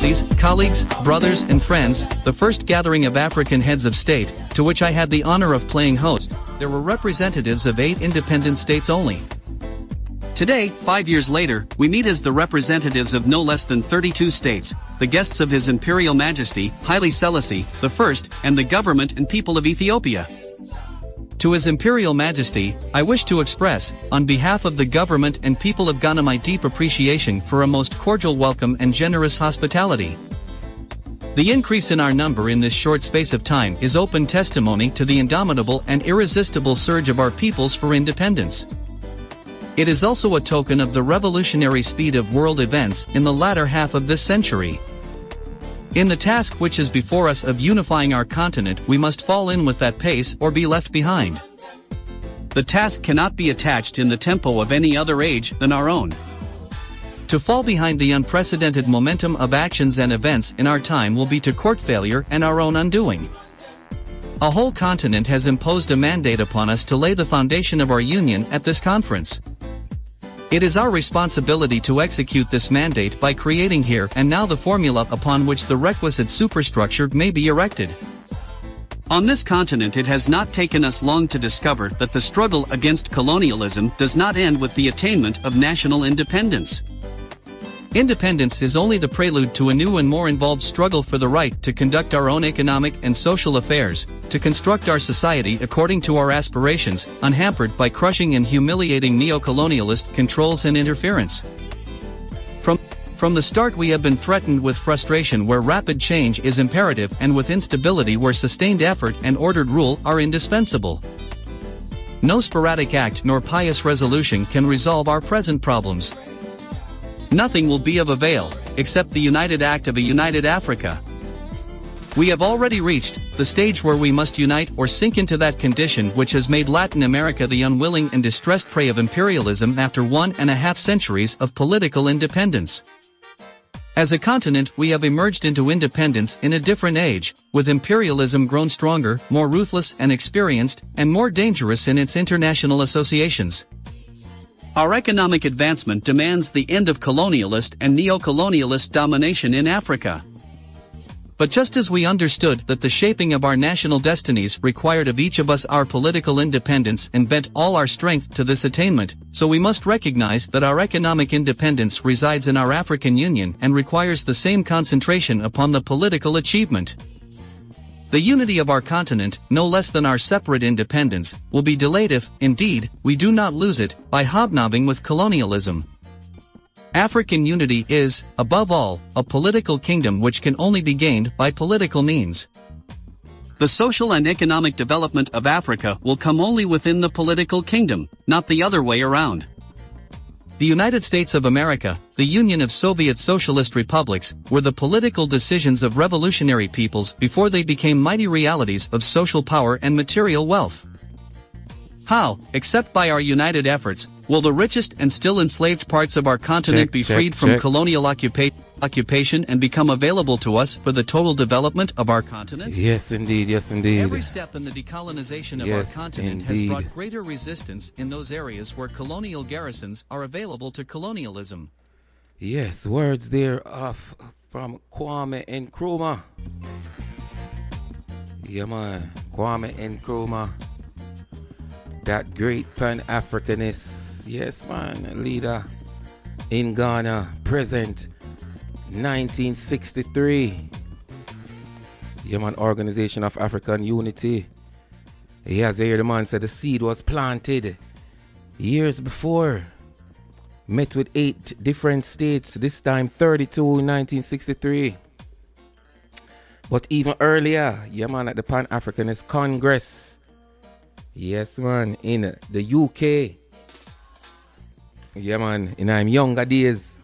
Excellencies, colleagues, brothers and friends, the first gathering of African heads of state, to which I had the honor of playing host, there were representatives of 8 independent states only. Today, 5 years later, we meet as the representatives of no less than 32 states, the guests of His Imperial Majesty, Haile Selassie I, and the government and people of Ethiopia. To His Imperial Majesty, I wish to express, on behalf of the government and people of Ghana, my deep appreciation for a most cordial welcome and generous hospitality. The increase in our number in this short space of time is open testimony to the indomitable and irresistible surge of our peoples for independence. It is also a token of the revolutionary speed of world events in the latter half of this century. In the task which is before us of unifying our continent, we must fall in with that pace or be left behind. The task cannot be attached in the tempo of any other age than our own. To fall behind the unprecedented momentum of actions and events in our time will be to court failure and our own undoing. A whole continent has imposed a mandate upon us to lay the foundation of our union at this conference. It is our responsibility to execute this mandate by creating here and now the formula upon which the requisite superstructure may be erected. On this continent, it has not taken us long to discover that the struggle against colonialism does not end with the attainment of national independence. Independence is only the prelude to a new and more involved struggle for the right to conduct our own economic and social affairs, to construct our society according to our aspirations, unhampered by crushing and humiliating neo-colonialist controls and interference. From the start we have been threatened with frustration where rapid change is imperative and with instability where sustained effort and ordered rule are indispensable. No sporadic act nor pious resolution can resolve our present problems. Nothing will be of avail, except the united act of a united Africa. We have already reached the stage where we must unite or sink into that condition which has made Latin America the unwilling and distressed prey of imperialism after 1.5 centuries of political independence. As a continent, we have emerged into independence in a different age, with imperialism grown stronger, more ruthless and experienced, and more dangerous in its international associations. Our economic advancement demands the end of colonialist and neo-colonialist domination in Africa. But just as we understood that the shaping of our national destinies required of each of us our political independence and bent all our strength to this attainment, so we must recognize that our economic independence resides in our African Union and requires the same concentration upon the political achievement. The unity of our continent, no less than our separate independence, will be delayed if, indeed, we do not lose it, by hobnobbing with colonialism. African unity is, above all, a political kingdom which can only be gained by political means. The social and economic development of Africa will come only within the political kingdom, not the other way around. The United States of America, the Union of Soviet Socialist Republics, were the political decisions of revolutionary peoples before they became mighty realities of social power and material wealth. How, except by our united efforts, will the richest and still enslaved parts of our continent be freed from colonial occupation and become available to us for the total development of our continent? Yes, indeed, yes, indeed. Every step in the decolonization of our continent has brought greater resistance in those areas where colonial garrisons are available to colonialism. Yes, words there off from Kwame Nkrumah. Yeah, man, Kwame Nkrumah. That great Pan-Africanist, yes man, leader in Ghana, present 1963. Yeah man, Organization of African Unity. Yes, I hear the man said the seed was planted years before. Met with 8 different states, this time 32 in 1963. But even earlier, yeah man, at the Pan-Africanist Congress. Yes man, in the UK. Yeah man, in our younger days.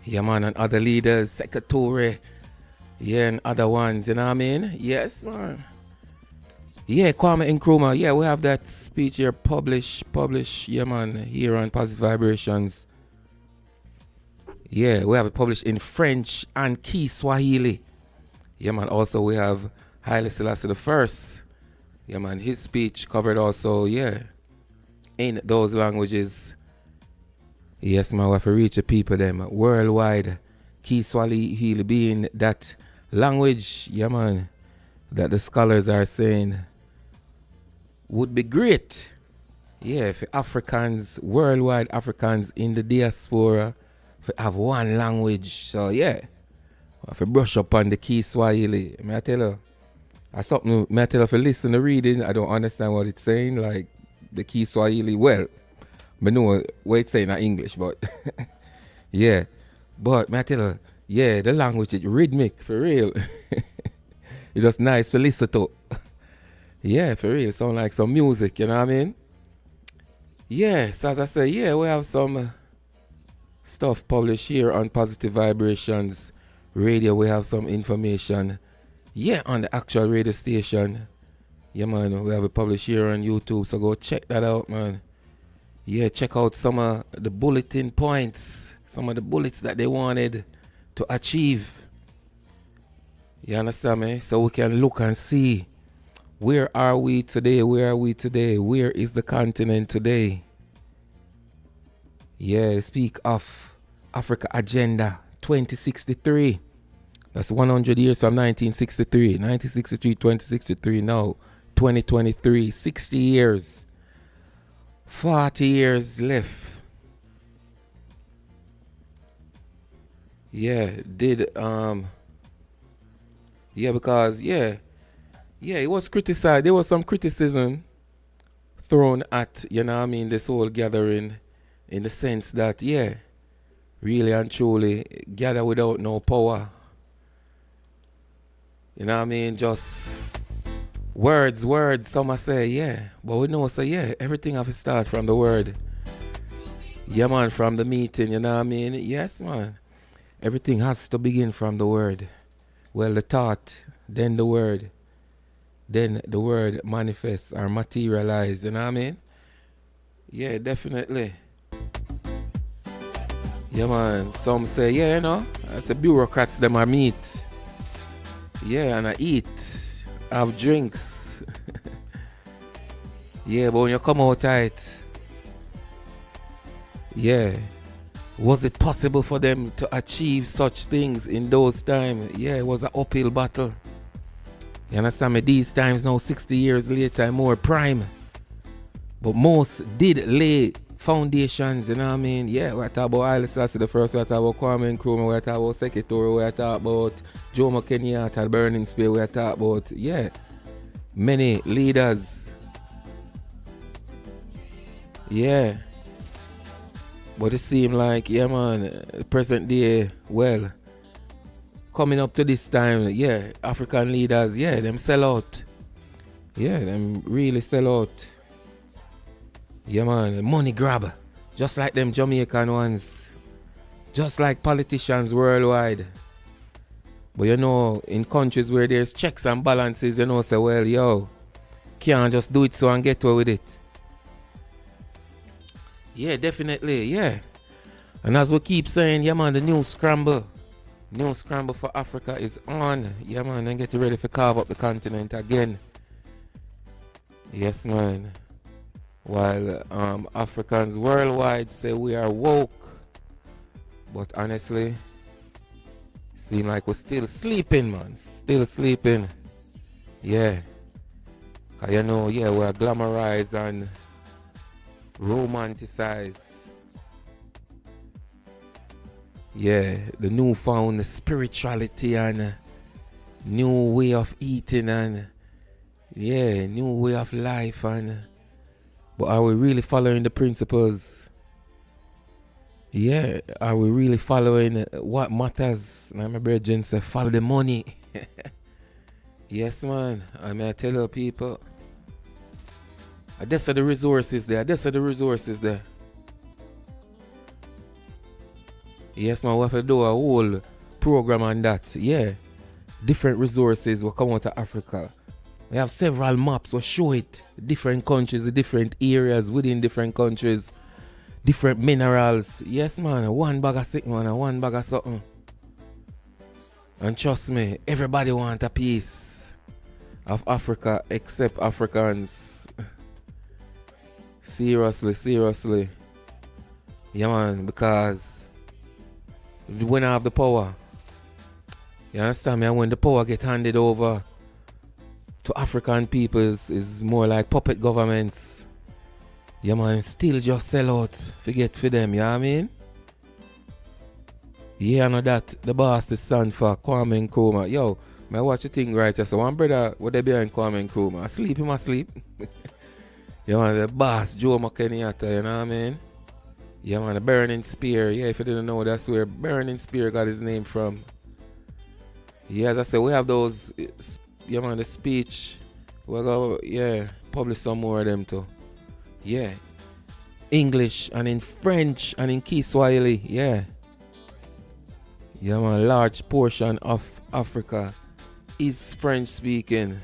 Yeah man, and other leaders, Secretary. Yeah, and other ones, you know what I mean? Yes man. Yeah, Kwame Nkrumah, yeah, we have that speech here published, yeah man, here on Positive Vibrations. Yeah, we have it published in French and Kiswahili. Yeah man, also we have Haile Selassie I. Yeah man, his speech covered also, yeah, in those languages. Yes man, we have to reach the people them worldwide. Kiswahili being that language, yeah man, that the scholars are saying would be great. Yeah, for Africans, worldwide Africans in the diaspora, for have one language. So yeah, if you brush up on the Kiswahili, may I tell you, I something may I tell you if you listen to reading, I don't understand what it's saying, like the Kiswahili. Well, I know what it's saying in English, but yeah. But may I tell you, yeah, the language is rhythmic for real. It's just nice to listen to. Yeah, for real. Sound like some music, you know what I mean? Yes, as I say, yeah, we have some stuff published here on Positive Vibrations Radio. We have some information, yeah, on the actual radio station. Yeah, man, we have it published here on YouTube, so go check that out, man. Yeah, check out some of the bulletin points, some of the bullets that they wanted to achieve. You understand me? So we can look and see, where are we today? Where are we today? Where is the continent today? Yeah, speak of Africa Agenda 2063. That's 100 years from 1963. 1963, 2063, now 2023. 60 years. 40 years left. Yeah, because it was criticized. There was some criticism thrown at, you know what I mean, this whole gathering, in the sense that, yeah, really and truly, gather without no power. You know what I mean? Just words, some say, yeah. But we know, so yeah, everything have to start from the word. Yeah, man, from the meeting, you know what I mean? Yes, man. Everything has to begin from the word. Well, the thought, then the word. Then the word manifests or materializes, you know what I mean? Yeah, definitely. Yeah, man. Some say, yeah, you know, that's the bureaucrats, them I meet. Yeah, and I eat, have drinks. Yeah, but when you come out of it, yeah, was it possible for them to achieve such things in those times? Yeah, it was an uphill battle. You understand me? These times now, 60 years later, I'm more prime. But most did lay foundations, you know what I mean? Yeah, we talk about Haile Selassie the first, we talk about Kwame Nkrumah, we talk about Secretary, we talk about Jomo Kenyatta, the Burning Spear, we talk about, yeah, many leaders. Yeah. But it seemed like, yeah, man, present day, well, coming up to this time, yeah, African leaders, yeah, them sell out. Yeah, them really sell out. Yeah, man, money grab. Just like them Jamaican ones. Just like politicians worldwide. But you know, in countries where there's checks and balances, you know, say, well, yo, can't just do it so and get away with it. Yeah, definitely, yeah. And as we keep saying, yeah, man, the new scramble for Africa is on. Yeah, man, and get ready for carve up the continent again. Yes, man. While Africans worldwide say we are woke, but honestly, seem like we're still sleeping, man. Still sleeping. Yeah. Cause you know, yeah, we're glamorized and romanticized. Yeah, the newfound spirituality and new way of eating and yeah, new way of life. And but are we really following the principles? Yeah, are we really following what matters? Like my brethren say, follow the money. Yes, man. I mean, I tell you people, these are the resources there. Yes, man, we have to do a whole program on that. Yeah, different resources will come out of Africa. We have several maps will show it. Different countries, different areas within different countries, different minerals. Yes, man, one bag of sick, man, one bag of something. And trust me, everybody want a piece of Africa except Africans. Seriously. Yeah, man, because when I have the power, You understand me? And when the power get handed over to African peoples is more like puppet governments. Yeah man, still just sell out. Forget for them, you know what I mean? Yeah, I know that the boss is stand for Kwame Nkrumah. Yo, I watch the thing right here. So one brother, what they behind Kwame Nkrumah? Asleep, him asleep. Yeah man, the boss, Joe McKenyatta, you know what I mean? Yeah man, the burning spear. Yeah, if you didn't know, that's where burning spear got his name from. Yeah, as I said, we have those, yeah man, the speech. We're going to, yeah, publish some more of them too. Yeah. English and in French and in Kiswahili, yeah. Yeah man, a large portion of Africa is French speaking.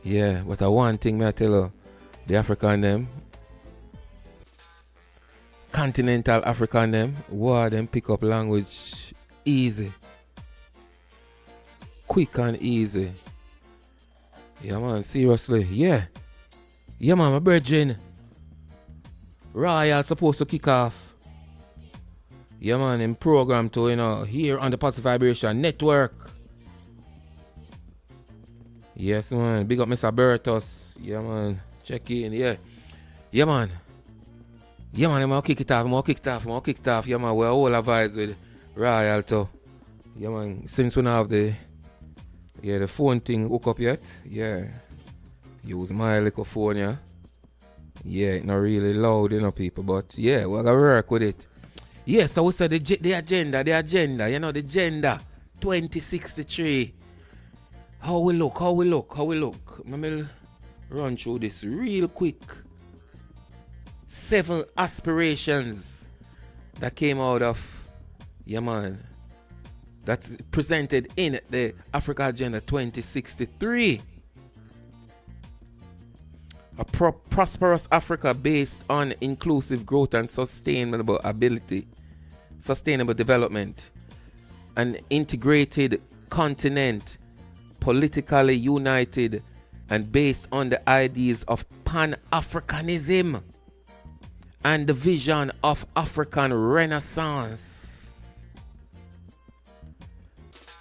Yeah, but one thing may I tell you, the African them, continental African them, them pick up language easy. Quick and easy. Yeah man, seriously, yeah. Yeah man, my brethren. Royal supposed to kick off. Yeah man, in program to, here on the Positive Vibration Network. Yes man, big up Mr. Bertus. Yeah man, check in, yeah. Yeah man. Yeah man, I'm gonna kick it off. Yeah man, we're all vibes with Royal too. Yeah man, since we don't have the phone thing hook up yet. Yeah. Use my little phone, yeah. Yeah, it's not really loud, people, but yeah, we're gonna work with it. Yeah, so we said the agenda, the agenda 2063. How we look. Let me run through this real quick. 7 aspirations that came out of, that's presented in the Africa Agenda 2063. A prosperous Africa based on inclusive growth and sustainable development. An integrated continent, politically united and based on the ideas of Pan-Africanism and the vision of African Renaissance.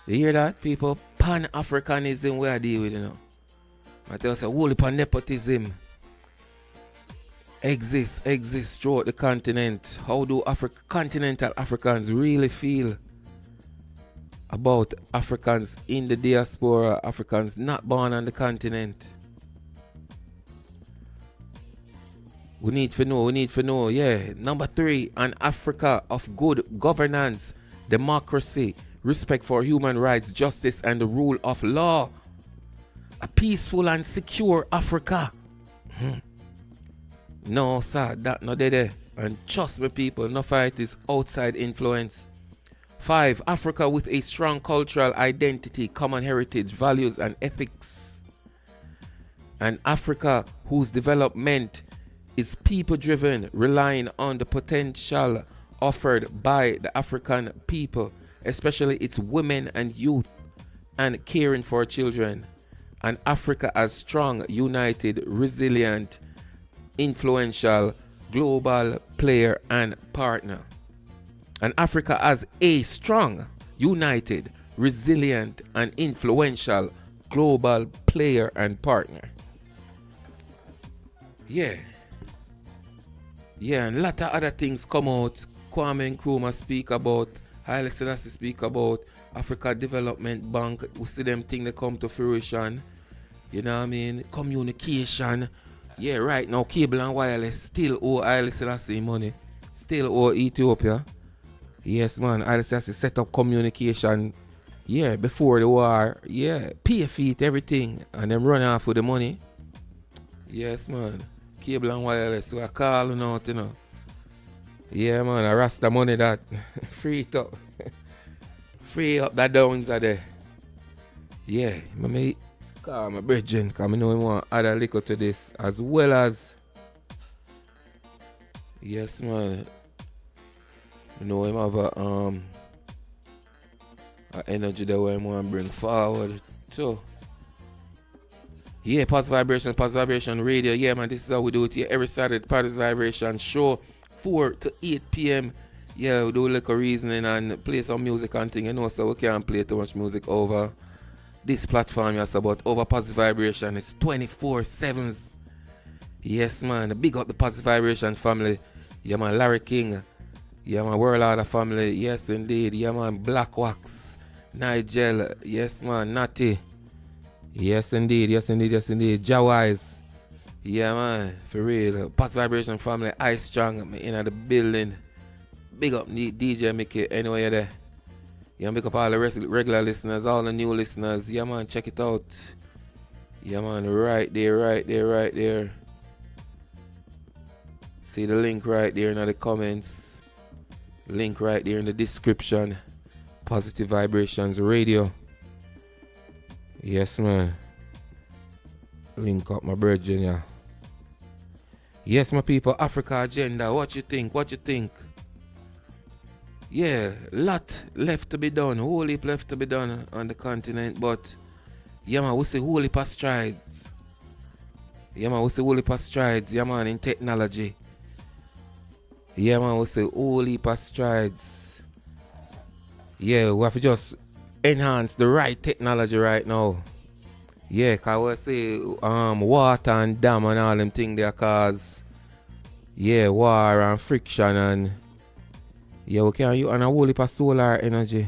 You hear that, people? Pan-Africanism we are dealing with, I tell you, whole heap of nepotism exists throughout the continent. How do continental Africans really feel about Africans in the diaspora, Africans not born on the continent? We need to know, yeah. Number 3, an Africa of good governance, democracy, respect for human rights, justice, and the rule of law. A peaceful and secure Africa. No, sir, that not there. And trust me, people, no fight is outside influence. 5, Africa with a strong cultural identity, common heritage, values, and ethics. An Africa whose development is people-driven, relying on the potential offered by the African people, especially its women and youth, and caring for children. An Africa as strong, united, resilient, influential, global player and partner. An Africa as a strong, united, resilient, and influential, global player and partner. Yeah, and a lot of other things come out. Kwame Nkrumah speak about, Haile Selassie speak about, Africa Development Bank. We see them things that come to fruition. You know what I mean? Communication. Yeah, right now, cable and wireless still owe Haile Selassie money. Still owe Ethiopia. Yes, man. Haile Selassie set up communication. Yeah, before the war. Yeah, pay for it, everything. And them run off with the money. Yes, man. Cable and wireless. So I call you out, Yeah, man. I rest the money that free it up. Free up the downs are there. Yeah, me call my brethren, because I know I want to add a little to this, as well as, yes man, I know him have a energy that I want to bring forward. So, yeah, Positive Vibration Radio. Yeah man, this is how we do it here every Saturday. Positive Vibration show, 4 to 8 p.m. Yeah, we do a little reasoning and play some music and thing, you know, so we can't play too much music over this platform, yes, but over Positive Vibration. It's 24/7s. Yes, man. Big up the Positive Vibration family. Yeah, man. Larry King. Yeah, man. World Order family. Yes, indeed. Yeah, man. Black Wax. Nigel. Yes, man. Natty. Yes, indeed. Yes, indeed. Yes, indeed. Jawise. Yeah, man. For real. Positive Vibration family. I strong. In the building. Big up DJ Mickey. Anyway, you're there. Yeah, big up all the regular listeners, all the new listeners. Yeah, man. Check it out. Yeah, man. Right there, right there, right there. See the link right there in the comments. Link right there in the description. Positive Vibrations Radio. Yes, man. Link up my virgin, yeah. Yes, my people. Africa agenda. What you think? What you think? Yeah, lot left to be done. Whole heap left to be done on the continent. But, yeah, man, we see whole heap of strides. Yeah, man, we see whole heap of strides. Yeah, man, in technology. Yeah, man, we say whole heap of strides. Yeah, we have to just enhance the right technology right now. Yeah, cause we say water and dam and all them things there cause war and friction and we can use a whole heap of solar energy.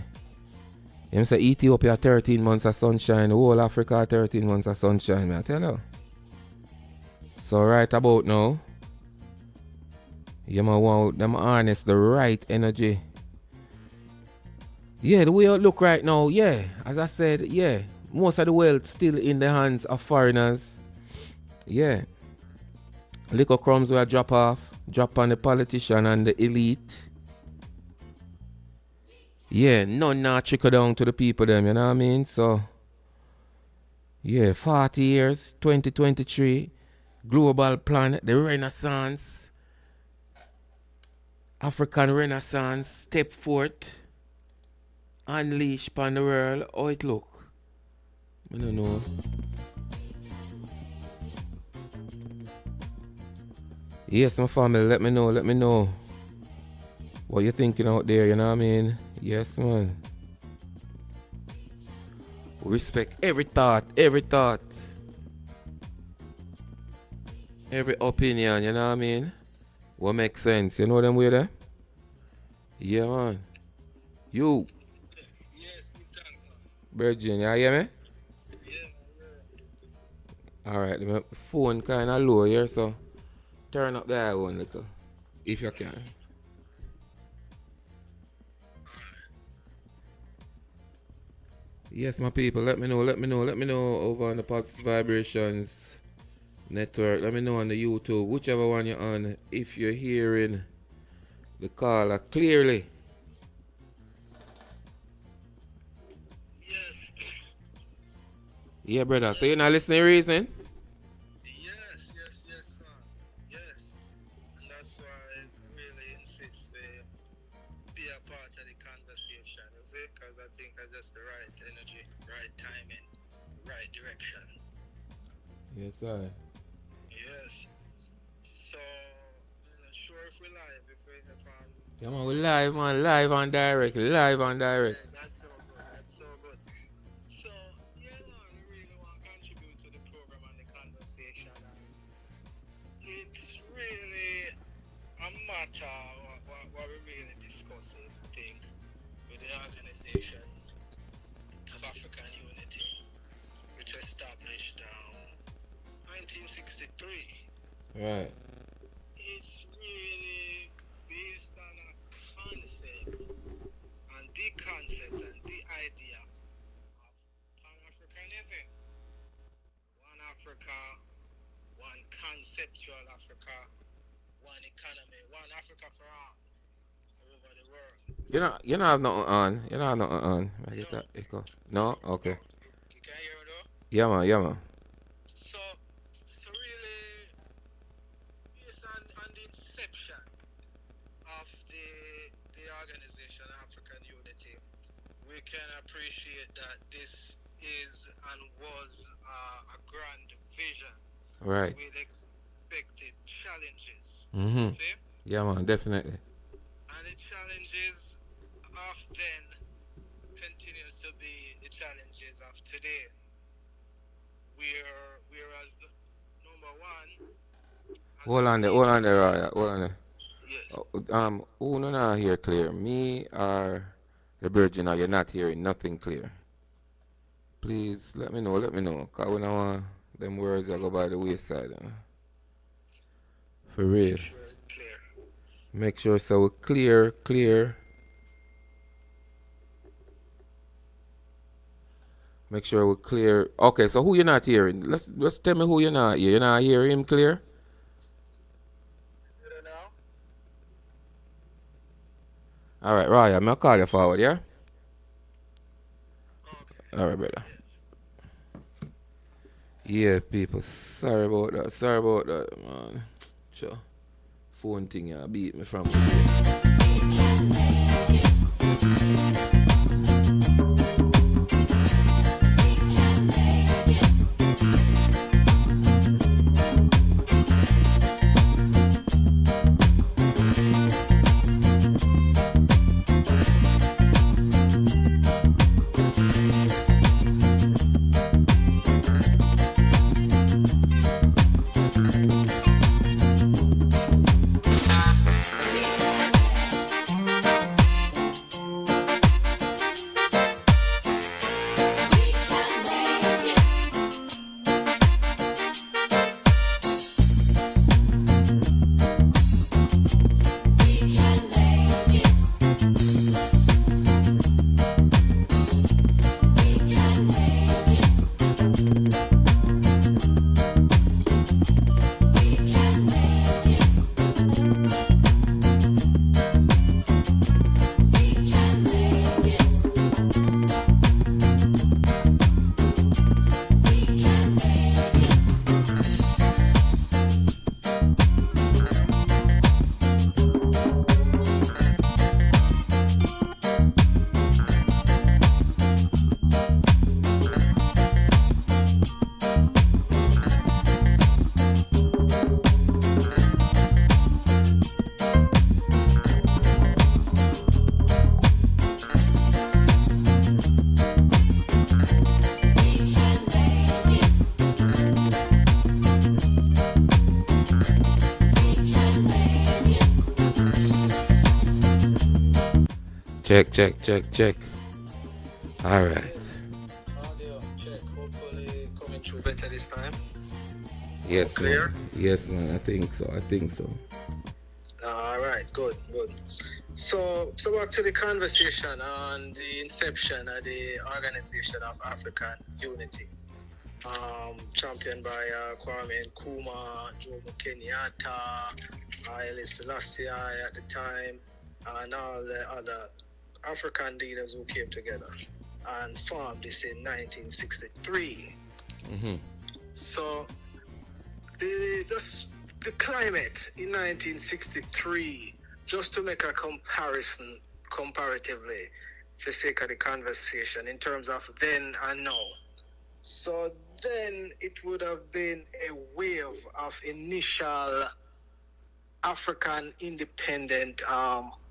You know, say Ethiopia 13 months of sunshine, whole Africa 13 months of sunshine, I tell you. So right about now, you might want them harness the right energy. Yeah, the way it look right now, as I said, most of the world still in the hands of foreigners. Yeah. Little crumbs will drop on the politician and the elite. Yeah, none now trickle down to the people them, you know what I mean? So, 40 years, 2023, global planet, the Renaissance. African Renaissance step forth, unleash upon the world. How it look? I don't know. Yes, my family, let me know what you're thinking out there, you know what I mean? Yes, man. Respect every thought, every opinion, you know what I mean? What makes sense, you know them way there? Yeah, man. You. Yes, good thanks, sir. Virgin, you hear me? Yeah. Alright, my phone kind of low here, so turn up that one little, if you can. Yes, my people, let me know over on the Positive Vibrations network. Let me know on the YouTube, whichever one you're on, if you're hearing the caller clearly. Yes. Yeah, brother. So you're not listening to reasoning? Yes, sir. Yes. And that's why I really insist be a part of the conversation, you see? Because I think I just the right energy, right timing, right direction. Yes, sir. Yes. So, I'm not sure if we're live, if we're on. Yeah, man, we're live, man. Live and direct. Yeah, that's so good. So, man, we really want to contribute to the program and the conversation. And it's really a matter what we're really discussing, I think, with the Organization of African Unity, which was established 1963. Right. It's really based on a concept, and the concept and the idea of Pan-Africanism. One Africa, one conceptual Africa, one economy, one Africa for all over the world. You don't have nothing on. You don't have nothing on. I get that echo. No? Okay. You can hear me though? Yeah, man. So really, based on the inception of the Organization of African Unity, we can appreciate that this is and was a grand vision. Right. With expected challenges. Mm-hmm. See? Yeah, man, definitely. And the challenge challenges of then continues to be the challenges of today. Whereas number one, as a Hold on people, there, Raya. Hold on there. yes. Who no not hear clear? Me or the Virgin? Or you're not hearing nothing clear? Please let me know. Let me know. Cause we don't want them words that go by the wayside. For real. Make sure it's clear. Make sure so we clear, clear. Make sure we clear. Okay, so who you're not hearing? Let's tell me who you're not hearing. You're not hearing him clear? You know? Alright, Raya, I'm gonna call you forward, yeah? Okay. Alright, brother. Yes. Yeah, people. Sorry about that. Sorry about that, man. Sure. Phone thing, yeah, beat me from. Check, check, check, check. Alright. Audio check. Hopefully coming through better this time. Yes, Clear? man. Yes, man. I think so. I think so. All right, good, good. So back to the conversation on the inception of the Organization of African Unity, championed by Kwame Nkrumah, Jomo Kenyatta, Haile Selassie at the time, and all the other African leaders who came together and formed this in 1963. Mm-hmm. So the climate in 1963, just to make a comparison comparatively, for the sake of the conversation, in terms of then and now. So then it would have been a wave of initial African independent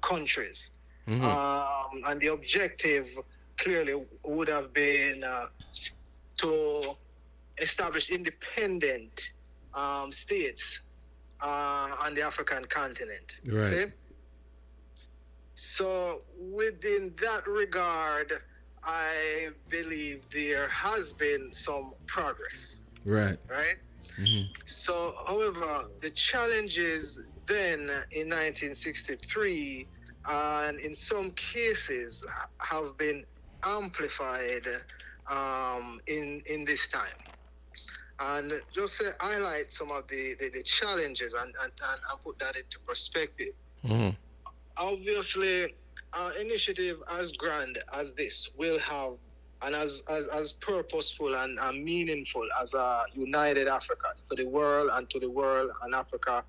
countries. Mm-hmm. And the objective clearly would have been to establish independent states on the African continent. Right. See? So within that regard, I believe there has been some progress. Right. Right? Mm-hmm. So, however, the challenges then in 1963 and in some cases have been amplified in this time. And just to highlight some of the challenges and put that into perspective. Mm-hmm. Obviously, an initiative as grand as this will have, and as purposeful and meaningful as a united Africa to the world and to the world and Africa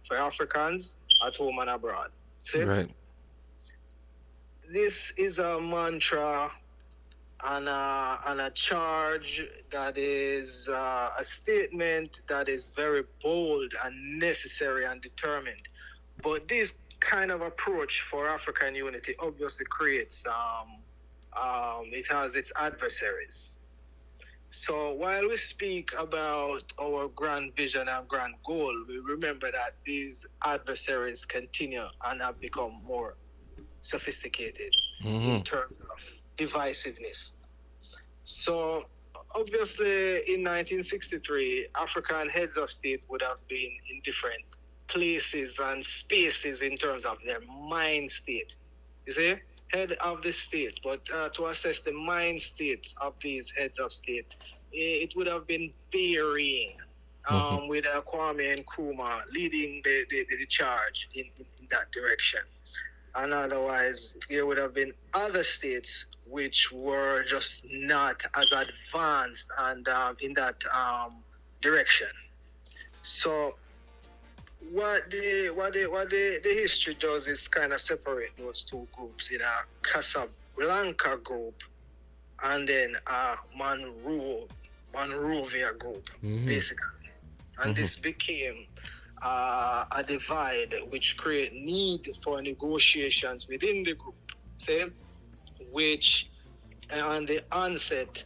for Africans at home and abroad. See? Right. This is a mantra and a charge that is a statement that is very bold and necessary and determined. But this kind of approach for African unity obviously creates it has its adversaries. So while we speak about our grand vision and grand goal, we remember that these adversaries continue and have become more sophisticated in terms of divisiveness. So obviously in 1963, African heads of state would have been in different places and spaces in terms of their mind state. You see, head of the state, but to assess the mind state of these heads of state, it would have been varying. With Kwame Nkrumah leading the charge in that direction. And otherwise, there would have been other states which were just not as advanced and in that direction. So what the history does is kind of separate those two groups in a Casablanca group and then a Monrovia group, basically. And this became a divide which create need for negotiations within the group, say, which on the onset,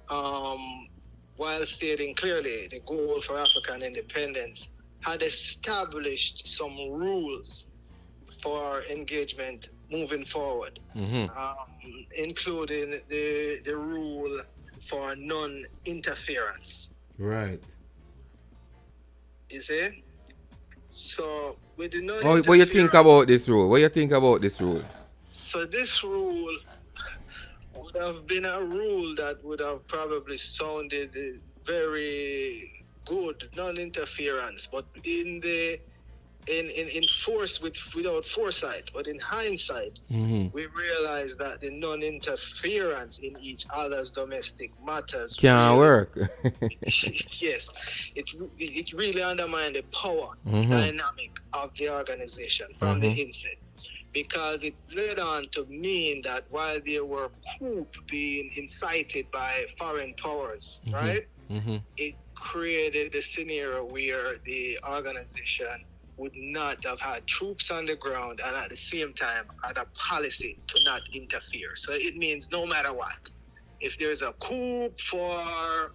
while stating clearly the goal for African independence, had established some rules for engagement moving forward, including the rule for non-interference. Right. You see? So with the What you think about this rule? What you think about this rule? So this rule would have been a rule that would have probably sounded very good, non-interference, but in force without foresight, but in hindsight, we realize that the non-interference in each other's domestic matters can't work. Yes, it really undermined the power dynamic of the organization from the inset, because it led on to mean that while there were coups being incited by foreign powers, right, it created a scenario where the organization would not have had troops on the ground and at the same time had a policy to not interfere. So it means no matter what, if there's a coup for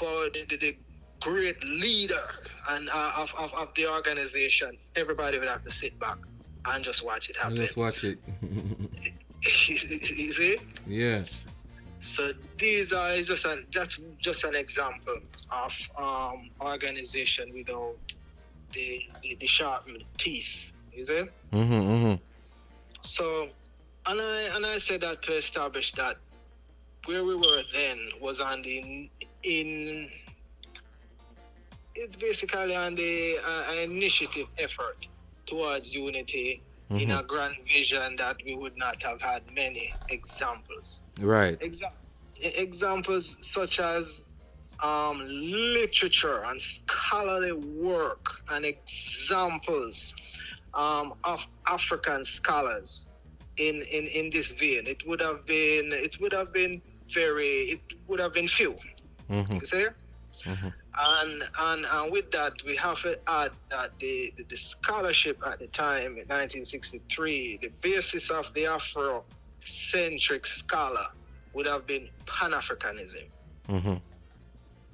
the great leader and of the organization, everybody would have to sit back and just watch it happen. Just watch it. You see? Yeah. So these are that's just an example of organization without the sharpened teeth. You see? So, and I said that to establish that where we were then was on it's basically on the initiative effort towards unity in a grand vision that we would not have had many examples. Right. Examples such as literature and scholarly work and examples of African scholars in this vein. It would have been few. You see? And with that, we have to add that the scholarship at the time in 1963, the basis of the Afrocentric scholar would have been Pan-Africanism.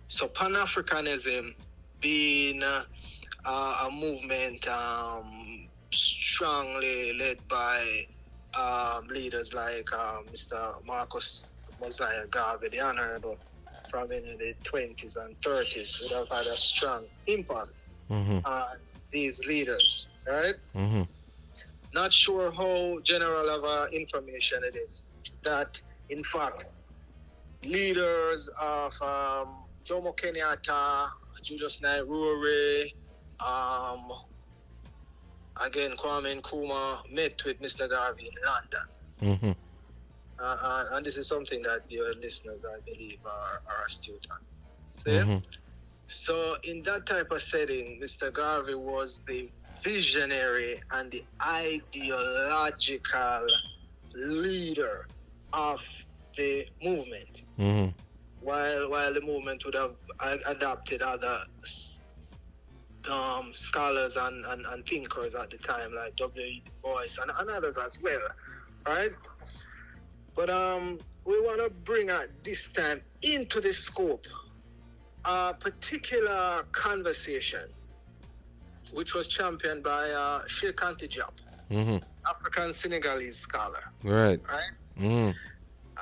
So Pan-Africanism being a movement strongly led by leaders like Mr. Marcus Mosiah Garvey, the Honorable, from in the 20s and 30s, would have had a strong impact on these leaders, right? Not sure how general of information it is that, in fact, leaders of Jomo Kenyatta, Julius Nyerere, again Kwame Nkrumah met with Mr. Garvey in London. And this is something that your listeners, I believe, are astute on. See? So in that type of setting, Mr. Garvey was the visionary and the ideological leader of the movement. While the movement would have adopted other scholars and thinkers at the time, like W.E. Du Bois and others as well, right? But we want to bring at this time into the scope a particular conversation which was championed by Sheikh Antijab, African Senegalese scholar. Right. Right?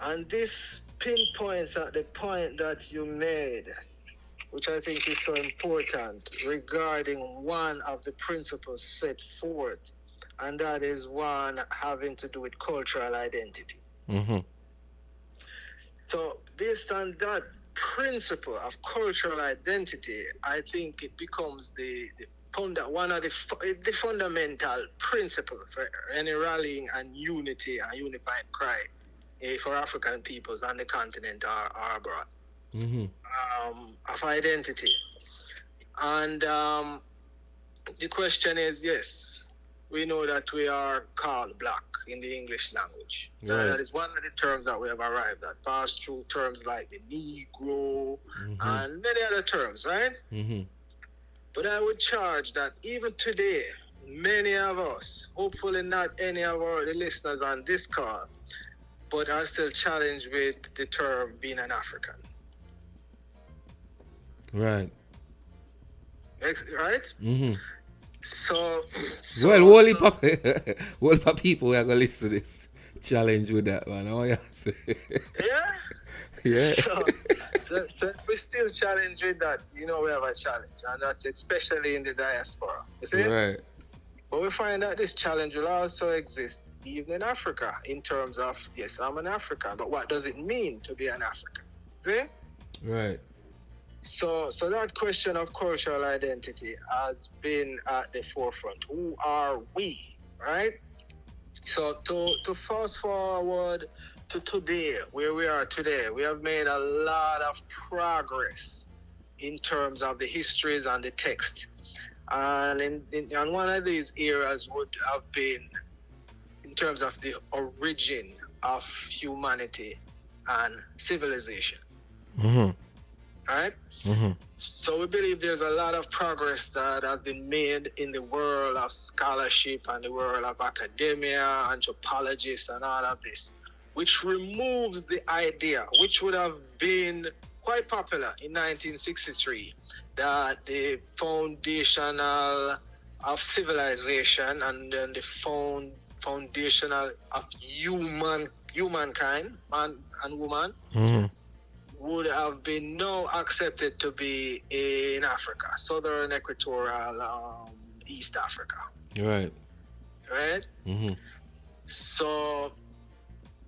And this pinpoints at the point that you made, which I think is so important, regarding one of the principles set forth, and that is one having to do with cultural identity. So based on that principle of cultural identity, I think it becomes one of the fundamental principle for any rallying and unity and unified cry for African peoples on the continent or abroad of identity. And the question is, yes, we know that we are called black in the English language. Right. That is one of the terms that we have arrived at, passed through terms like the Negro and many other terms, right? But I would charge that even today, many of us, hopefully not any of the listeners on this call, but are still challenged with the term being an African. Right. Right? So well, whole heap of people are going to listen to this challenge with that, man. How you say? Yeah? Yeah. So we still challenge with that. You know, we have a challenge, and that's especially in the diaspora. You see? Right. But we find that this challenge will also exist even in Africa, in terms of, yes, I'm an African, but what does it mean to be an African? See? Right. So that question of cultural identity has been at the forefront. Who are we, right? So to fast forward to today, where we are today, we have made a lot of progress in terms of the histories and the text. And in one of these areas would have been in terms of the origin of humanity and civilization. Right? So we believe there's a lot of progress that has been made in the world of scholarship and the world of academia, anthropologists and all of this, which removes the idea, which would have been quite popular in 1963, that the foundational of civilization and then the foundational of humankind, man and woman, would have been now accepted to be in Africa, Southern Equatorial, East Africa. Right. Right? So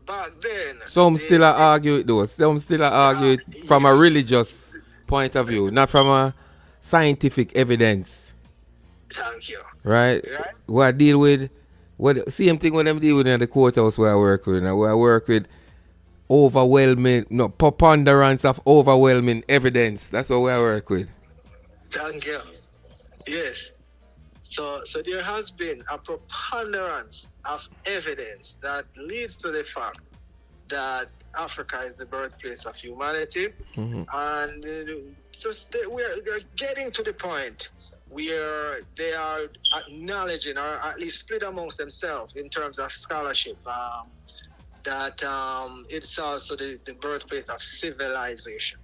back then, some still argue it though. Some still argue it from a religious point of view, not from a scientific evidence. Thank you. Right? What deal with same thing when them deal with in the courthouse where I work with. Where I work with preponderance of overwhelming evidence. That's what we work with. Thank you. Yes. So there has been a preponderance of evidence that leads to the fact that Africa is the birthplace of humanity, and we're getting to the point where they are acknowledging, or at least split amongst themselves in terms of scholarship, that it's also the birthplace of civilization.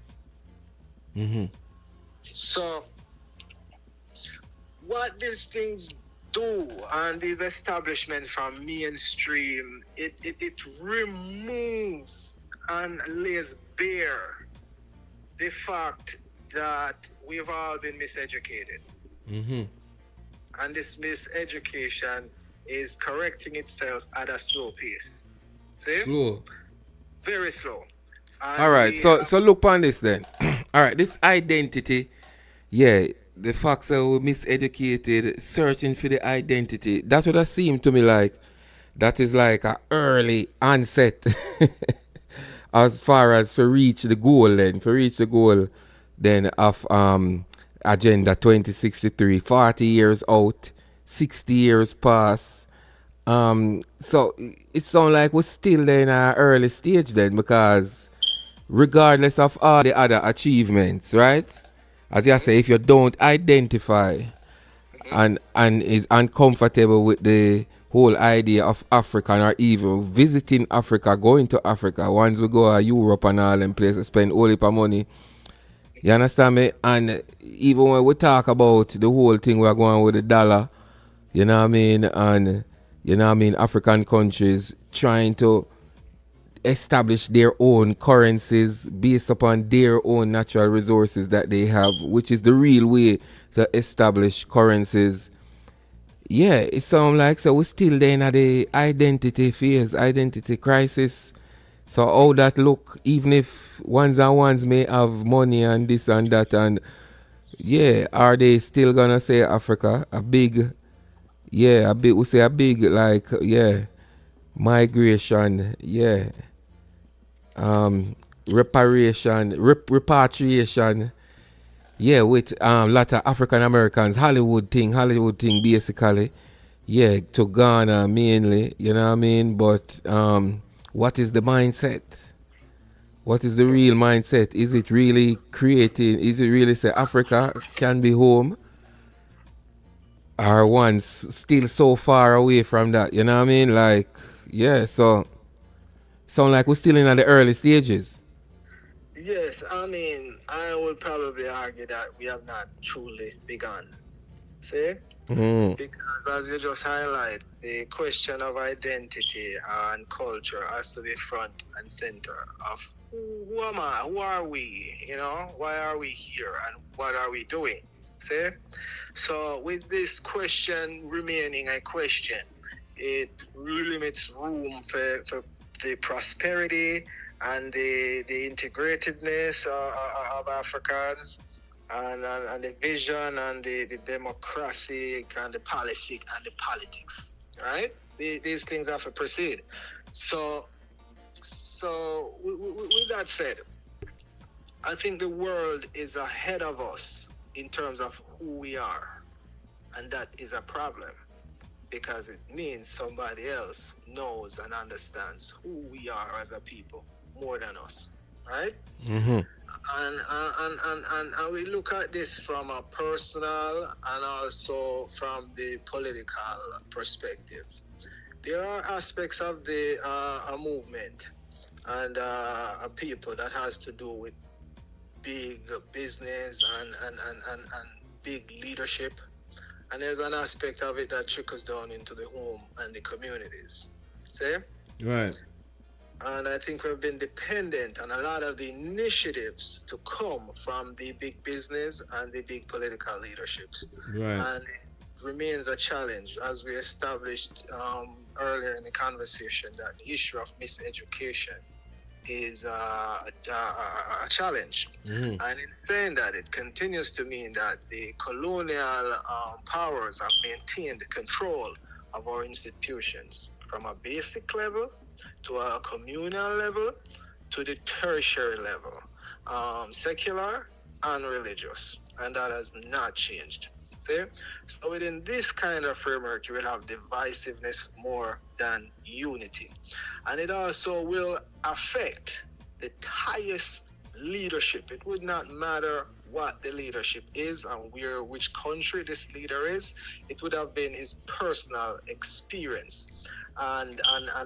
So what these things do and these establishments from mainstream, it removes and lays bare the fact that we've all been miseducated. And this miseducation is correcting itself at a slow pace. See? Slow. Very slow. And all right, so look on this then. All right, this identity, yeah, the fact that we're miseducated, searching for the identity, that would have seemed to me like that is like an early onset as far as to reach the goal then of Agenda 2063, 40 years out, 60 years past. So it sounds like we're still in an early stage then, because regardless of all the other achievements, right? As you say, if you don't identify and is uncomfortable with the whole idea of African or even visiting Africa, going to Africa. Once we go to Europe and all them places, spend all heap of money. You understand me? And even when we talk about the whole thing we're going with the dollar, you know what I mean? And you know what I mean, African countries trying to establish their own currencies based upon their own natural resources that they have, which is the real way to establish currencies. Yeah, it sounds like so we're still there in the identity phase, identity crisis. So how that look, even if ones and ones may have money and this and that, and yeah, are they still gonna say Africa? A big, yeah, a big, we say a big, like, yeah, migration, yeah, repatriation, yeah, with lot of African Americans, Hollywood thing basically, yeah, to Ghana mainly, you know what I mean? But what is the mindset? What is the real mindset? Is it really creating, is it really say Africa can be home? Or one's still so far away from that, you know what I mean? Like, yeah, so sound like we're still in the early stages. Yes, I mean, I would probably argue that we have not truly begun. See? Mm. Because as you just highlight, the question of identity and culture has to be front and center of who am I? Who are we? You know, why are we here and what are we doing? See? So with this question remaining a question, it limits room for the prosperity and the integrativeness of Africans and the vision and the democracy and the policy and the politics, right? These things have to proceed. So, with that said, I think the world is ahead of us in terms of who we are, and that is a problem because it means somebody else knows and understands who we are as a people more than us, right? Mm-hmm. And we look at this from a personal and also from the political perspective. There are aspects of the a movement and a people that has to do with big business and big leadership. And there's an aspect of it that trickles down into the home and the communities. See? Right. And I think we've been dependent on a lot of the initiatives to come from the big business and the big political leaderships. Right. And it remains a challenge, as we established earlier in the conversation, that the issue of miseducation is a challenge. Mm-hmm. And in saying that, it continues to mean that the colonial powers have maintained control of our institutions from a basic level to a communal level to the tertiary level, secular and religious, and that has not changed. See? So within this kind of framework, you will have divisiveness more than unity. And it also will affect the highest leadership. It would not matter what the leadership is and which country this leader is. It would have been his personal experience and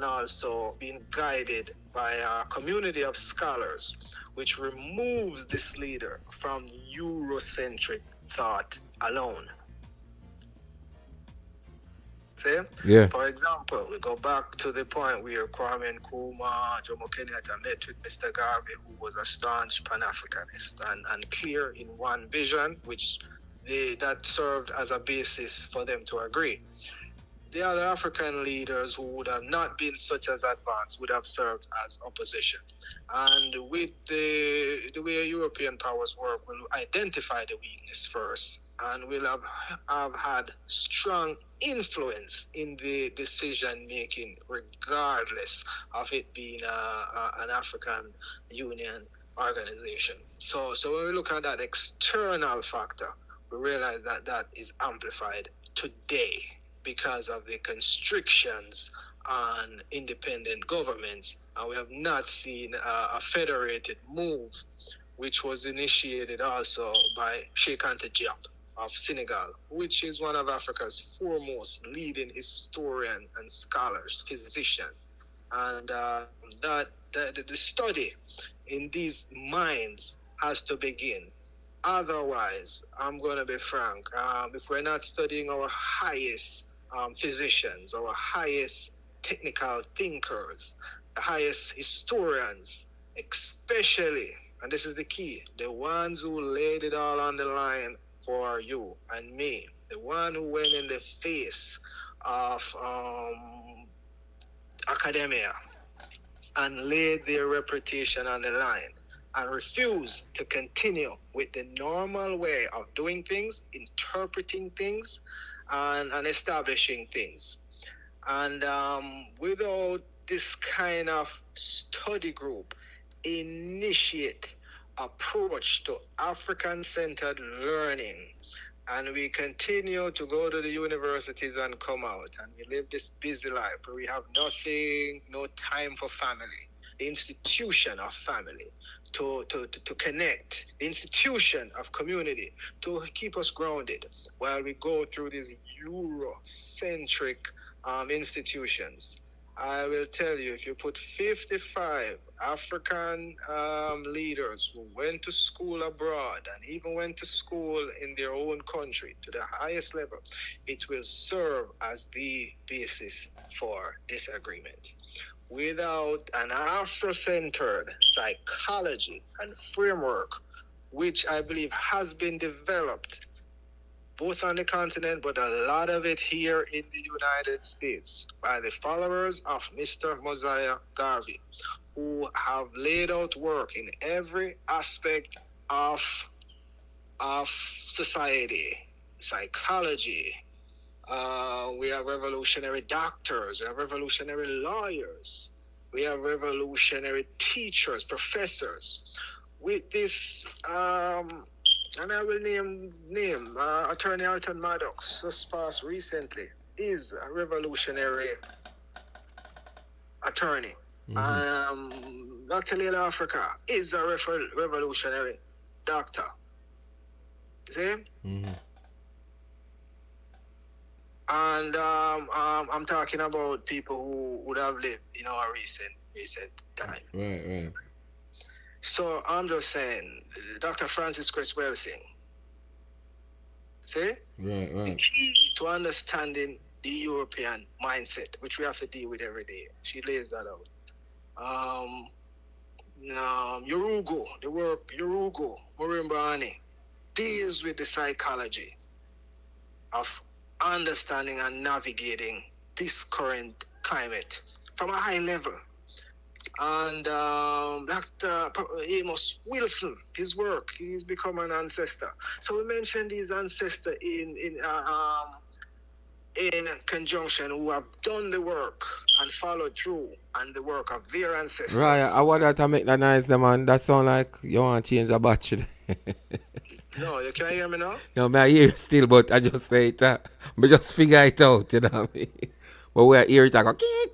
also being guided by a community of scholars, which removes this leader from Eurocentric thought alone. See? Yeah. For example, we go back to the point where Kwame Nkrumah, Jomo Kenyatta met with Mr. Garvey, who was a staunch Pan-Africanist and clear in one vision, which that served as a basis for them to agree. The other African leaders who would have not been such as advanced would have served as opposition. And with the way European powers work, we'll identify the weakness first and will have had strong influence in the decision making, regardless of it being an African Union organization. So when we look at that external factor, we realize that that is amplified today because of the constrictions on independent governments, and we have not seen a federated move, which was initiated also by Sheikh Anta Diop. of Senegal, which is one of Africa's foremost leading historian and scholars, physician. And the study in these minds has to begin. Otherwise, I'm going to be frank, if we're not studying our highest physicians, our highest technical thinkers, the highest historians, especially, and this is the key, the ones who laid it all on the line for you and me, the one who went in the face of academia and laid their reputation on the line and refused to continue with the normal way of doing things, interpreting things, and establishing things. And without this kind of study group, initiate approach to African-centered learning, and we continue to go to the universities and come out, and we live this busy life where we have nothing, no time for family, the institution of family, to connect, the institution of community, to keep us grounded while we go through these Eurocentric institutions. I will tell you, if you put 55 African leaders who went to school abroad and even went to school in their own country to the highest level, it will serve as the basis for this agreement. Without an Afro-centered psychology and framework, which I believe has been developed both on the continent, but a lot of it here in the United States by the followers of Mr. Mosiah Garvey, who have laid out work in every aspect of society, psychology. We have revolutionary doctors, we have revolutionary lawyers, we have revolutionary teachers, professors. With this, and I will name Attorney Alton Maddox, just passed recently, is a revolutionary attorney. Dr. Leila Africa is a revolutionary doctor. See? And I'm talking about people who would have lived in our recent time. Right. So I'm just saying, Dr. Francis Chris Welsing, see? Right. The key to understanding the European mindset, which we have to deal with every day. She lays that out. Yorugo, the work Yorugo, Murimbani, deals with the psychology of understanding and navigating this current climate from a high level. And Dr. Amos Wilson, his work, he's become an ancestor. So we mentioned these ancestors in conjunction who have done the work and followed through on the work of their ancestors. Right, I want that to make that nice, man. That sound like you want to change the battery. No, you can't hear me now? No, I hear it still, but I just say it. I just figure it out, you know what I mean? But we hear it, I go, geek.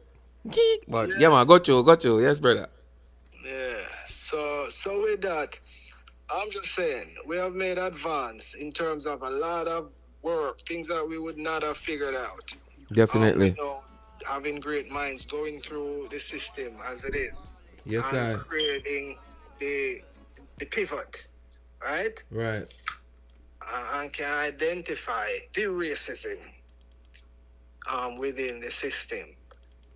But yeah, man, got you. Yes, brother. Yeah, so with that, I'm just saying, we have made advance in terms of a lot of work, things that we would not have figured out. Definitely. Having great minds going through the system as it is. Yes, and sir. creating the pivot, right? Right. And can identify the racism within the system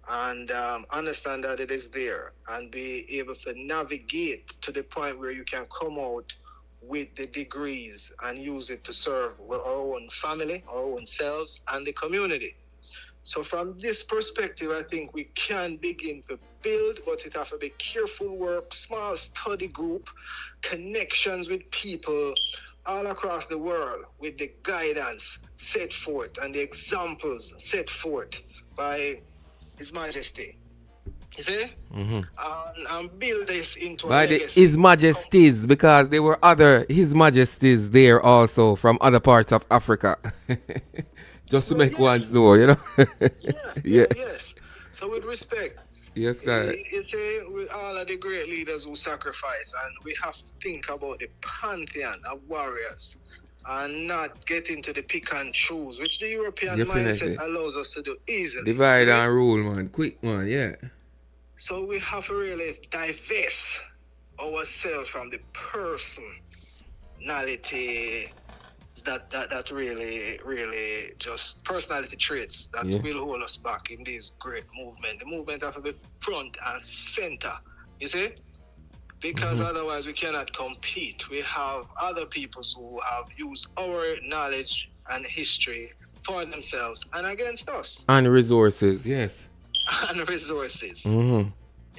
and understand that it is there and be able to navigate to the point where you can come out with the degrees and use it to serve our own family, our own selves, and the community. So from this perspective, I think we can begin to build, but it has to be careful work, small study group, connections with people all across the world with the guidance set forth and the examples set forth by His Majesty. You see? And build this into By a legacy. His Majesties, because there were other His Majesties there also from other parts of Africa. Just to make ones know, you know? Yes. So with respect, Yes, sir. you see, with all of the great leaders who sacrifice, and we have to think about the pantheon of warriors and not get into the pick and choose, which the European mindset Definitely. allows us to do easily. Divide You see? and rule, man. Quick, man. Yeah. So we have to really divest ourselves from the personality that really just personality traits that Yeah. will hold us back in this great movement. The movement has to be front and center. You see? Because otherwise we cannot compete. We have other people who have used our knowledge and history for themselves and against us And resources, yes. and resources. Mm-hmm.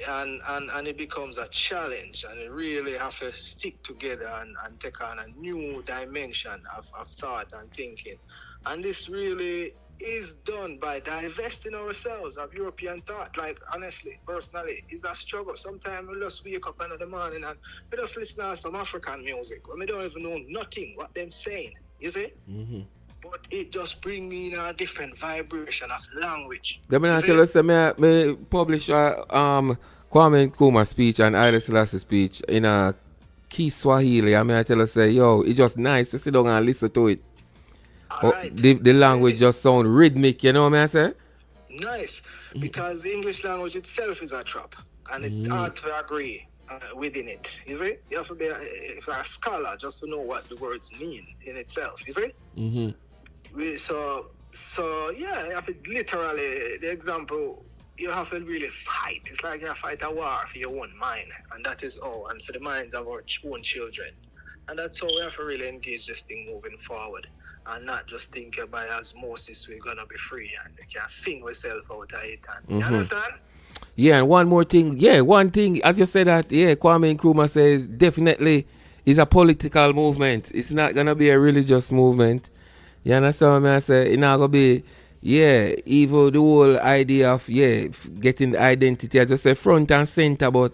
And it becomes a challenge, and it really have to stick together and take on a new dimension of thought and thinking. And this really is done by divesting ourselves of European thought. Like, honestly, personally, it's a struggle. Sometimes we just wake up in the morning and we just listen to some African music when we don't even know nothing what them saying, you see? But it just bring me in a different vibration of language. Let me not tell us, me publish Kwame Nkrumah speech and Haile Selassie speech in a Kiswahili. I mean, I tell us, say, yo, it's just nice to sit down and listen to it. All right. The language just sound rhythmic, you know what I say? Nice, because the English language itself is a trap, and it's hard to agree within it. You see, you have to be a scholar just to know what the words mean in itself. You see, so yeah, you have to literally the example. You have to really fight. It's like you fight a war for your own mind, and that is all, and for the minds of our own children, and that's how we have to really engage this thing moving forward. And not just think by osmosis we're gonna be free and we can sing ourselves out of it. And, you understand? Yeah, and one more thing. Yeah, one thing, as you said that, yeah, Kwame Nkrumah says definitely is a political movement. It's not gonna be a religious movement. You understand what I say? It's not gonna be, yeah, even the whole idea of, yeah, getting the identity, I just say front and center, but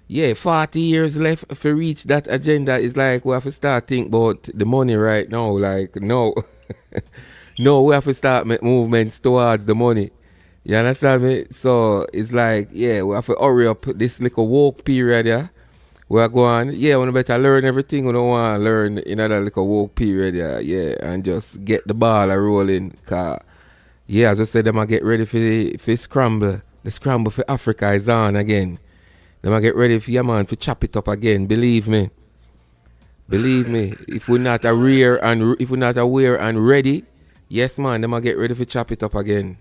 yeah, 40 years left to reach that agenda is like we have to start think about the money right now. Like, no. No, we have to start make movements towards the money. You understand me? So it's like, yeah, we have to hurry up this little woke period, yeah. We're going, yeah, we better learn everything we don't want to learn in another little woke period, yeah, and just get the ball a rolling. Cause, yeah, as I said, them I get ready for scramble. The scramble for Africa is on again. Them I get ready for your man for chop it up again. Believe me. Believe me. If we're not aware and ready, yes man, them I get ready for chop it up again.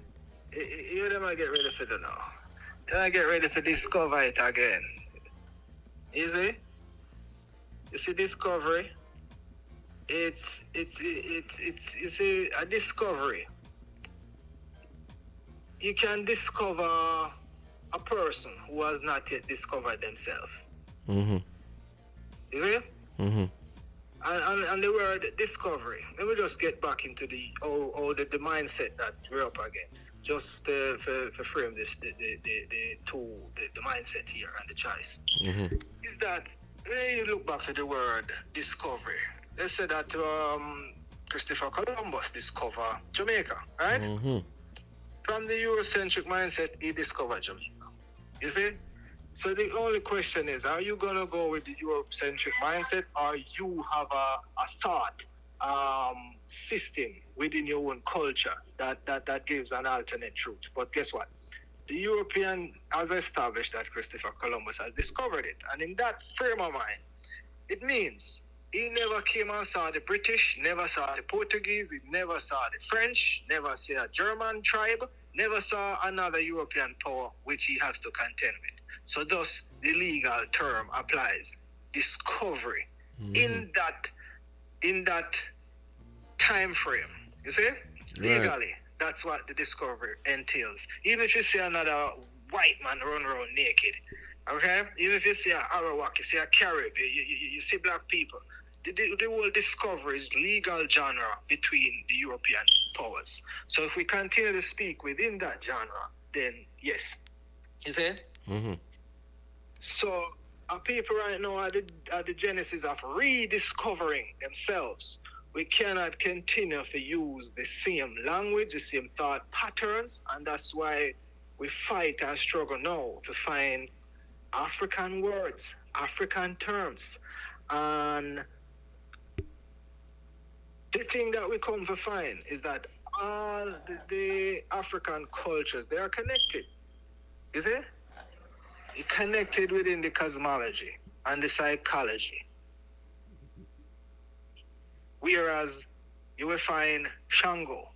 You them I get ready for the now. Then I get ready to discover it again. You see? You see discovery? It's you see a discovery. You can discover a person who has not yet discovered themselves. You see? And the word discovery. Let me just get back into the mindset that we're up against. Just to frame this the mindset here and the choice. Is that when you look back to the word discovery, they said that Christopher Columbus discovered Jamaica, right? From the Eurocentric mindset, he discovered Jamaica. You see? So the only question is, are you going to go with the Eurocentric mindset, or you have a thought system within your own culture that gives an alternate truth? But guess what? The European has established that Christopher Columbus has discovered it. And in that frame of mind, it means he never came and saw the British, never saw the Portuguese, he never saw the French, never saw a German tribe, never saw another European power which he has to contend with. So thus, the legal term applies. Discovery. In that time frame. You see? Legally, that's what the discovery entails. Even if you see another white man run around naked, okay? Even if you see an Arawak, you see a Carib, you see black people. The whole discovery is legal genre between the European powers. So if we continue to speak within that genre, then yes. You see? So our people right now are the genesis of rediscovering themselves. We cannot continue to use the same language, the same thought patterns, and that's why we fight and struggle now to find African words, African terms, and thing that we come to find is that all the African cultures, they are connected. You see? It connected within the cosmology and the psychology. Whereas you will find Shango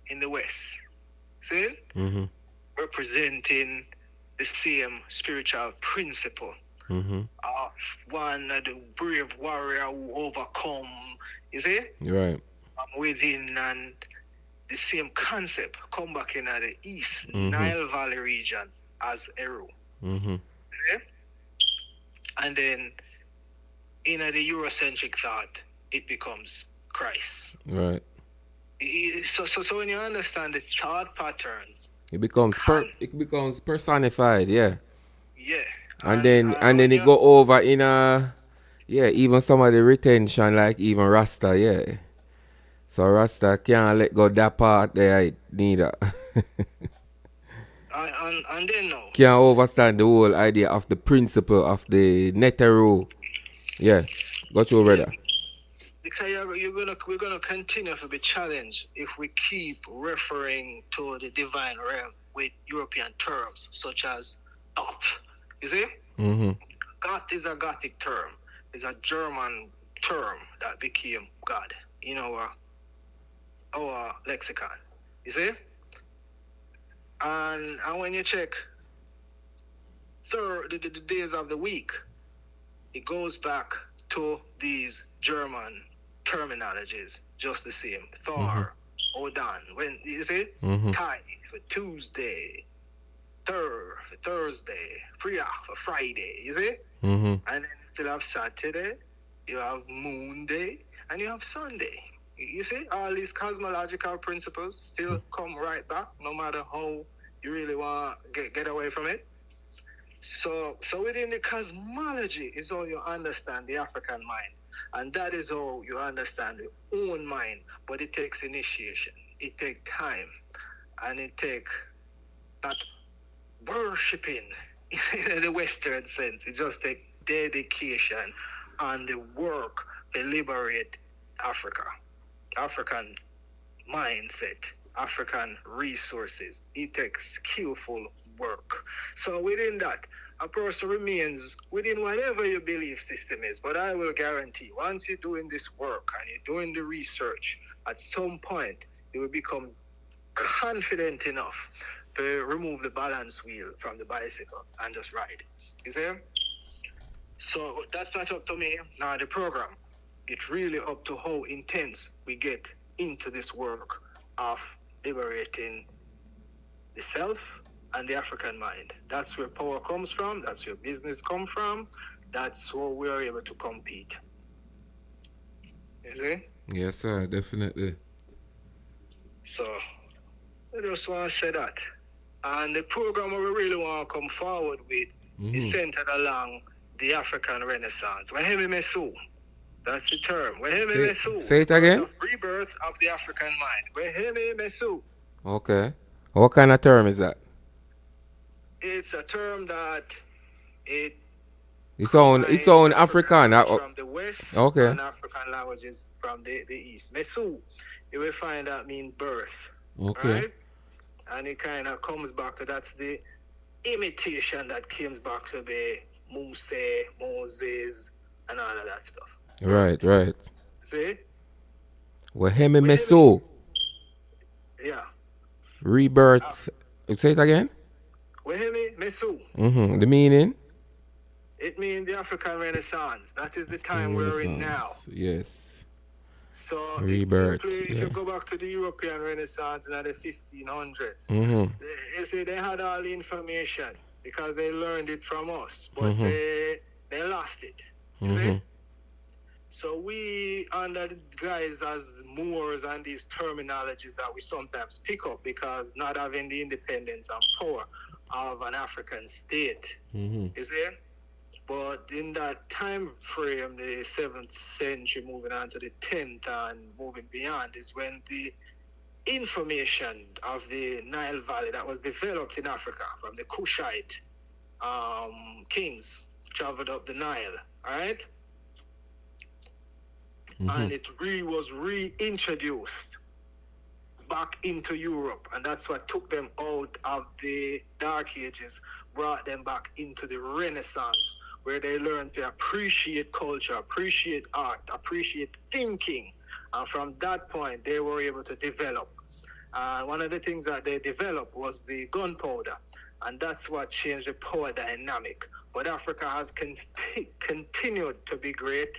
in the West, see? Representing the same spiritual principle of one the brave warrior who overcome, you see? Right. Within, and the same concept come back in the East Nile Valley region as Eru. Okay? And then in the Eurocentric thought, it becomes Christ. Right. So when you understand the thought patterns, It becomes personified, yeah. yeah. And then it go over in even some of the retention, like even Rasta, yeah. So Rasta can't let go that part there neither. and then now Can't overstand the whole idea of the principle of the Neteru. Yeah. Go through, brother. Because we're gonna continue to be challenged if we keep referring to the divine realm with European terms such as God. You see? God is a Gothic term. It's a German term that became God in our lexicon. You see? And when you check the days of the week, it goes back to these German terminologies, just the same. Thor, Odin, when you see, Thai for Tuesday, Thur for Thursday, Freya for Friday, you see? And then you still have Saturday, you have Moon Day, and you have Sunday. You see, all these cosmological principles still come right back, no matter how you really want to get away from it. So within the cosmology is how you understand the African mind. And that is how you understand your own mind. But it takes initiation. It takes time. And it takes not worshipping in the Western sense. It just takes dedication and the work to liberate Africa. African mindset, African resources. It takes skillful work. So within that, a person remains within whatever your belief system is. But I will guarantee, once you're doing this work and you're doing the research, at some point you will become confident enough to remove the balance wheel from the bicycle and just ride. You see? So that's not up to me, now the program. It's really up to how intense we get into this work of liberating the self and the African mind. That's where power comes from. That's where business comes from. That's where we are able to compete. You see? Yes, sir, definitely. So, I just want to say that. And the program we really want to come forward with is centered along the African Renaissance. Waheme Mesu. That's the term. Waheme Mesu. Say it again. Rebirth of the African mind. Waheme Mesu. Okay. What kind of term is that? It's a term that it's on African from the West, okay, and African languages from the East. Mesu, you will find that mean birth. Okay. Right? And it kind of comes back to, that's the imitation that comes back to the Moses, and all of that stuff. Right. See? Waheme Mesu. Yeah. Rebirth. Say it again. Waheme Mesu. The meaning? It means the African Renaissance. That is the time we're in now. Yes. So Rebirth. If you go back to the European Renaissance in the 1500s, you see they had all the information because they learned it from us, but they lost it. You see? So we, under the guise as Moors and these terminologies that we sometimes pick up because not having the independence and power of an African state, you see? But in that time frame, the 7th century moving on to the 10th and moving beyond, is when the information of the Nile Valley that was developed in Africa from the Kushite kings traveled up the Nile, all right? and it was reintroduced back into Europe, and that's what took them out of the Dark Ages, brought them back into the Renaissance, where they learned to appreciate culture, appreciate art, appreciate thinking. And from that point, they were able to develop. And one of the things that they developed was the gunpowder, and that's what changed the power dynamic. But Africa has continued to be great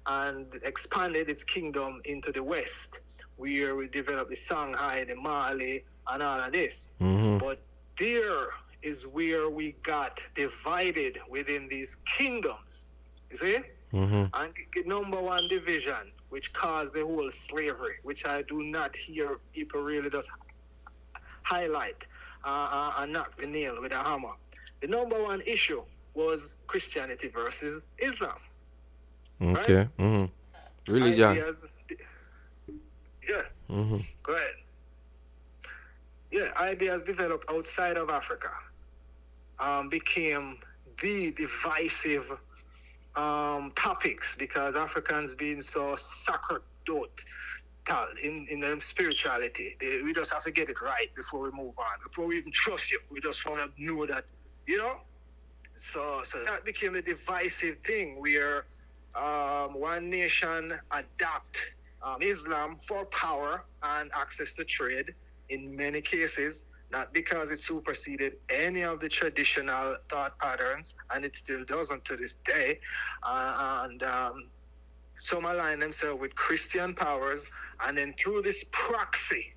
and expanded its kingdom into the West, where we developed the Shanghai, the Mali, and all of this. But there is where we got divided within these kingdoms, you see? And the number one division, which caused the whole slavery, which I do not hear people really just highlight and knock the nail with a hammer. The number one issue was Christianity versus Islam. Okay. Right? Religion. Yeah. Go ahead. Yeah, ideas developed outside of Africa became the divisive topics, because Africans being so sacerdotal in spirituality. We just have to get it right before we move on. Before we even trust you, we just want to know that, you know? So that became a divisive thing where one nation adopt Islam for power and access to trade in many cases, not because it superseded any of the traditional thought patterns, and it still doesn't to this day. Some align themselves with Christian powers, and then through this proxy,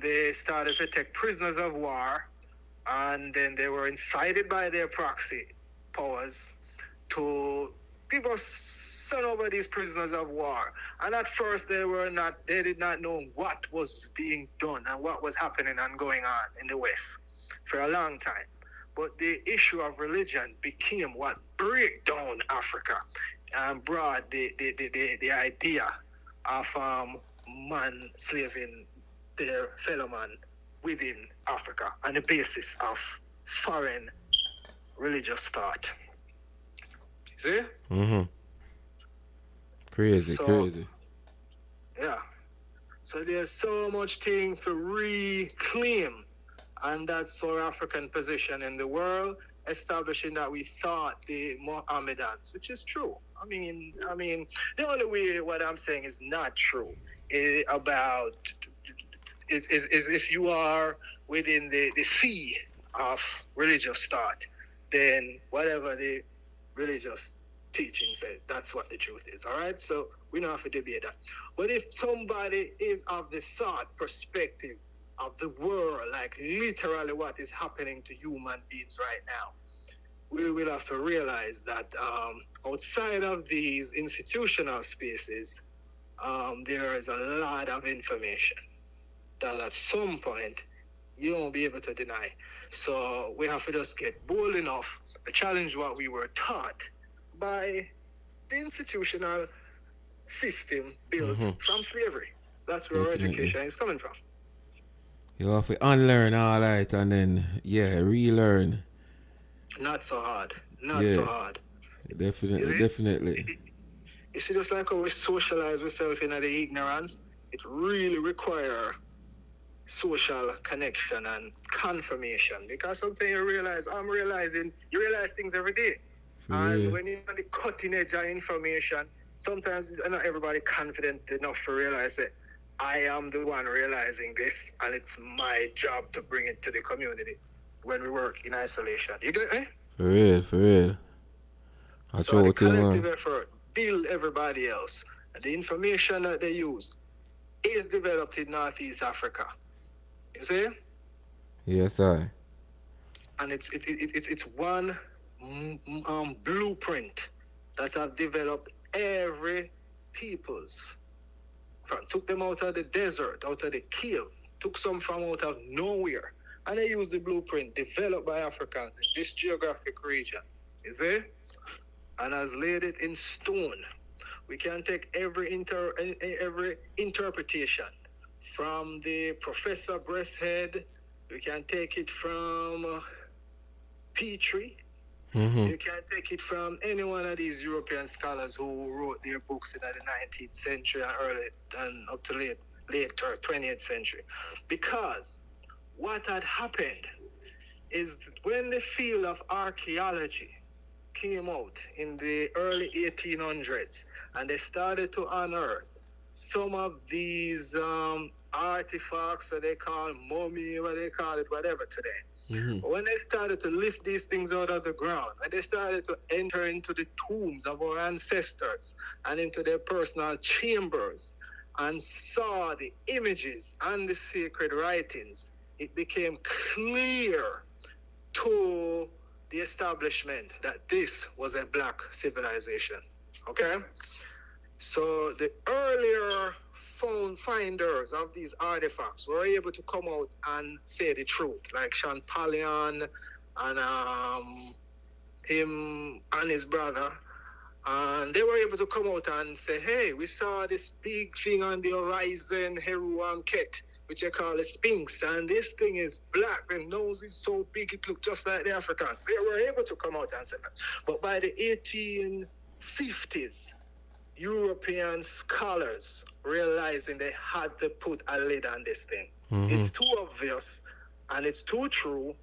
they started to take prisoners of war, and then they were incited by their proxy powers to give us send over these prisoners of war. And at first they did not know what was being done and what was happening and going on in the West for a long time. But the issue of religion became what break down Africa and brought the idea of man slaving their fellow man within Africa on the basis of foreign religious thought. See? Crazy. Yeah. So there's so much things to reclaim, and that's our African position in the world, establishing that we thought the Mohammedans, which is true. I mean, the only way what I'm saying is not true is if you are within the sea of religious thought, then whatever the religious teaching said, that's what the truth is. All right, so we don't have to debate that. But if somebody is of the thought perspective of the world, like literally what is happening to human beings right now, we will have to realize that outside of these institutional spaces, there is a lot of information that at some point you won't be able to deny. So we have to just get bold enough to challenge what we were taught by the institutional system built from slavery. That's where our education is coming from. You have to unlearn all that and then, relearn. Not so hard. So hard. Definitely. You see, just like how we socialize ourselves in the ignorance, it really requires social connection and confirmation, because something you realize things every day. And when you're on the cutting edge of information, sometimes not everybody confident enough to realize that I am the one realizing this, and it's my job to bring it to the community when we work in isolation. You get me? For real. So the collective effort build everybody else. And the information that they use is developed in Northeast Africa. You see? Yes, I. And it's one blueprint that have developed every people's. Took them out of the desert, out of the cave, took some from out of nowhere, and they used the blueprint developed by Africans in this geographic region. You see? And has laid it in stone. We can take every interpretation from the Professor Breasthead. We can take it from Petrie. Mm-hmm. You can take it from any one of these European scholars who wrote their books in the 19th century and early and up to late 20th century. Because what had happened is when the field of archaeology came out in the early 1800s and they started to unearth some of these artifacts, what they call mummy, what they call it, whatever today. Mm-hmm. When they started to lift these things out of the ground, and they started to enter into the tombs of our ancestors and into their personal chambers and saw the images and the sacred writings, it became clear to the establishment that this was a black civilization. Okay? So the earlier finders of these artifacts were able to come out and say the truth, like Champollion and him and his brother. And they were able to come out and say, hey, we saw this big thing on the horizon, Heru Ket, which they call a Sphinx. And this thing is black. The nose is so big, it looked just like the Africans. They were able to come out and say that. But by the 1850s, European scholars realizing they had to put a lid on this thing. Mm-hmm. It's too obvious and it's too true,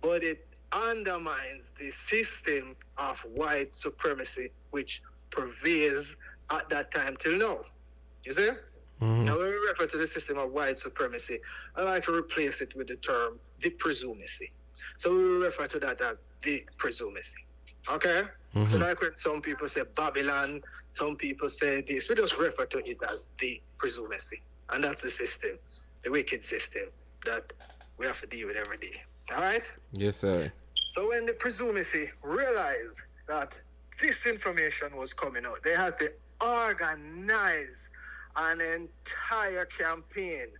but it undermines the system of white supremacy which prevails at that time till now. You see? Mm-hmm. Now when we refer to the system of white supremacy, I like to replace it with the term the presumacy. So we refer to that as the presumacy. Okay? Mm-hmm. So like when some people say Babylon, some people say this, we just refer to it as the presumacy. And that's the system, the wicked system that we have to deal with every day. All right? Yes, sir. So when the presumacy realized that this information was coming out, they had to organize an entire campaign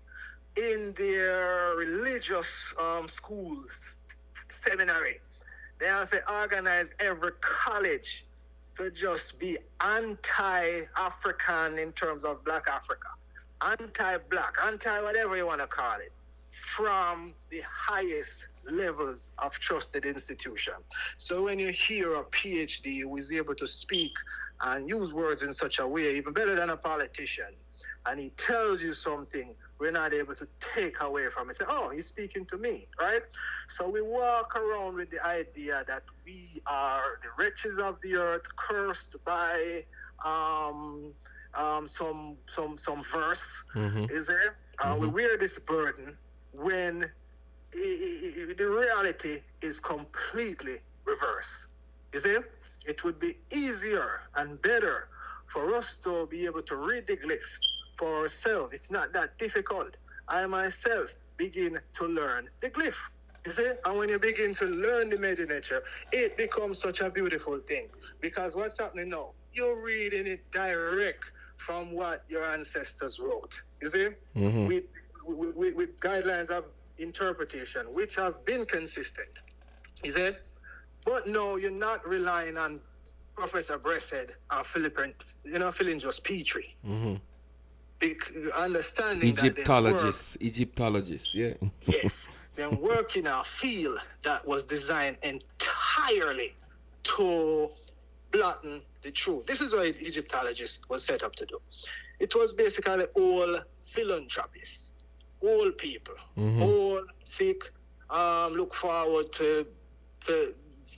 in their religious schools, seminary. They have to organize every college to just be anti-African in terms of Black Africa, anti-Black, anti-whatever you want to call it, from the highest levels of trusted institution. So when you hear a PhD who is able to speak and use words in such a way, even better than a politician, and he tells you something we're not able to take away from it. Say, oh, he's speaking to me, right? So we walk around with the idea that we are the wretches of the earth, cursed by some verse, is there? We wear this burden when the reality is completely reverse. You see? It would be easier and better for us to be able to read the glyphs for ourselves. It's not that difficult. I myself begin to learn the glyph. You see? And when you begin to learn the meta-nature, it becomes such a beautiful thing. Because what's happening now? You're reading it direct from what your ancestors wrote. You see? With guidelines of interpretation, which have been consistent. You see? But no, you're not relying on Professor Breasthead and Philip just Petrie. Understanding Egyptologists, yeah. Yes, then work in a field that was designed entirely to blacken the truth. This is what Egyptologists was set up to do. It was basically all philanthropists, all people, all seek, look forward to,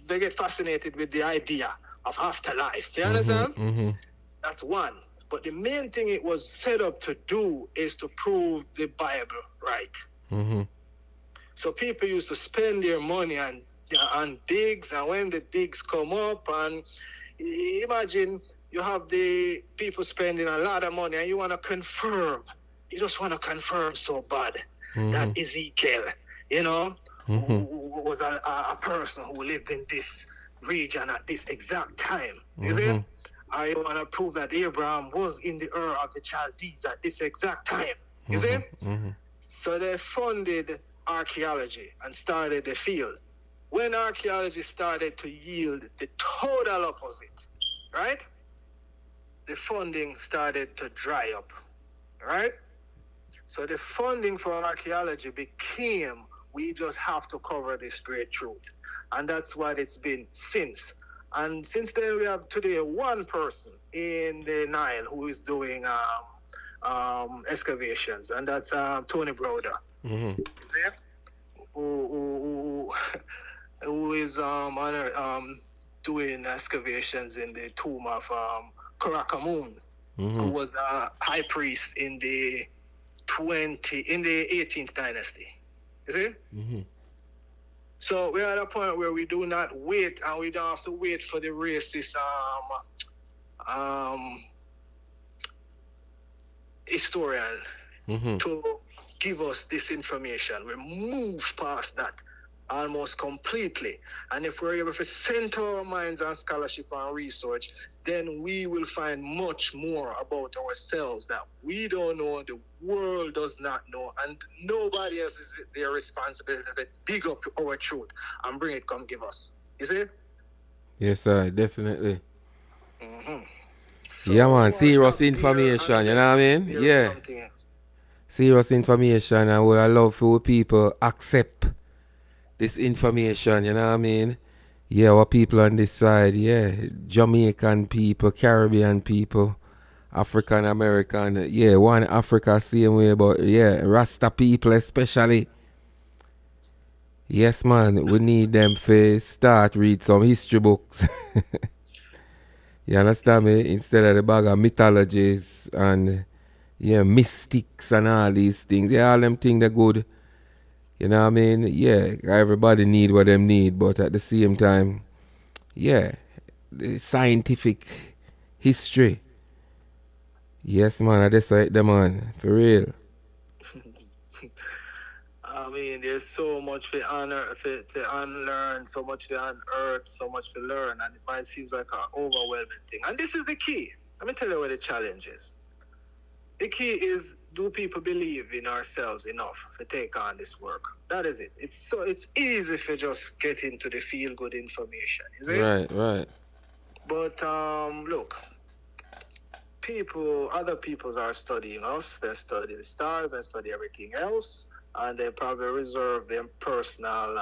they get fascinated with the idea of afterlife. You understand? That's one. But the main thing it was set up to do is to prove the Bible right. So people used to spend their money on digs, and when the digs come up, and imagine you have the people spending a lot of money and you want to confirm. You just want to confirm so bad that Ezekiel, who was a person who lived in this region at this exact time. You see? I want to prove that Abraham was in the Ur of the Chaldees at this exact time. You see? So they funded archaeology and started the field. When archaeology started to yield the total opposite, right? The funding started to dry up, right? So the funding for archaeology became, we just have to cover this great truth. And that's what it's been since. And since then, we have today one person in the Nile who is doing excavations, and that's Tony Browder, who, who is doing excavations in the tomb of Karakamun, who was a high priest in the 18th dynasty. You see? So we're at a point where we do not wait, and we don't have to wait for the racist historian to give us this information. We move past that almost completely. And if we're able to center our minds on scholarship and research, then we will find much more about ourselves that we don't know, the world does not know, and nobody else is their responsibility to dig up our truth and bring it, come give us. You see? Yes, sir, definitely. So yeah, man, serious information, you know what I mean? Yeah. Serious information, and what I love for people accept this information, you know what I mean? Yeah, our people on this side, yeah, Jamaican people, Caribbean people, African American, yeah, one Africa same way, but yeah, Rasta people especially. Yes, man, we need them to start read some history books. You understand me? Instead of the bag of mythologies and yeah, mystics and all these things. Yeah, all them things are good. You know what I mean? Yeah, everybody need what them need, but at the same time, yeah, the scientific history. Yes, man, I just like them, man, for real. I mean, there's so much to unlearn, so much to unearth, so much to learn, and it might seem like an overwhelming thing. And this is the key. Let me tell you what the challenge is. The key is, do people believe in ourselves enough to take on this work? That is it. It's easy if you just get into the feel good information, is it? Right. But look, other people are studying us. They study the stars, they study everything else, and they probably reserve their personal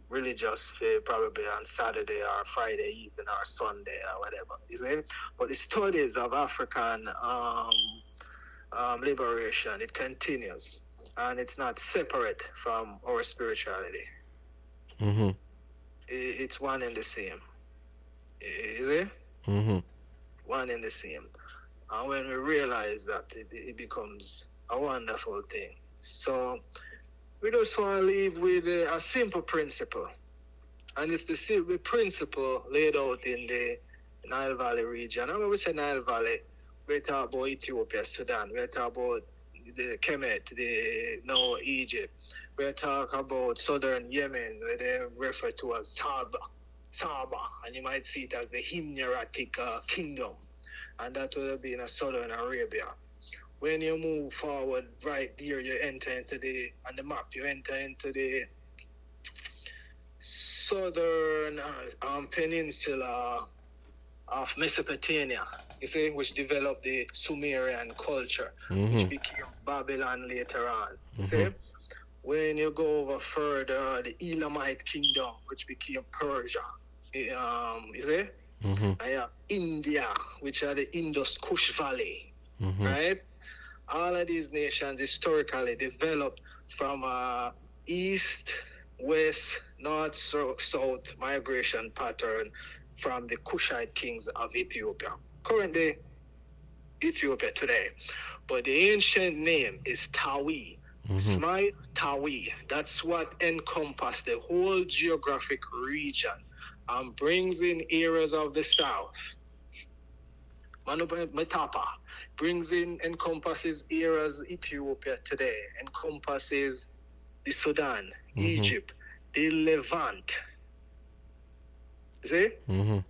religious faith probably on Saturday or Friday evening or Sunday or whatever. You see? But the studies of African liberation, it continues, and it's not separate from our spirituality. It's one and the same. You see? One and the same. And when we realize that, it becomes a wonderful thing. So we just want to leave with a simple principle. And it's the simple principle laid out in the Nile Valley region. And when we say Nile Valley, we talk about Ethiopia, Sudan. We talk about the Kemet, now Egypt. We talk about southern Yemen, where they refer to as Saba. And you might see it as the Himyaratic kingdom. And that would have been a southern Arabia. When you move forward right there, you enter into on the map, you enter into the southern peninsula of Mesopotamia, you see, which developed the Sumerian culture, which became Babylon later on. See? When you go over further, the Elamite kingdom, which became Persia, you see? And you have India, which are the Indus Kush Valley, right? All of these nations historically developed from east, west, north, south migration pattern from the Kushite kings of Ethiopia. Currently, Ethiopia today. But the ancient name is Tawi. Smite Tawi. That's what encompassed the whole geographic region and brings in areas of the south. Metapa encompasses areas Ethiopia today, encompasses the Sudan, Egypt, the Levant. You see?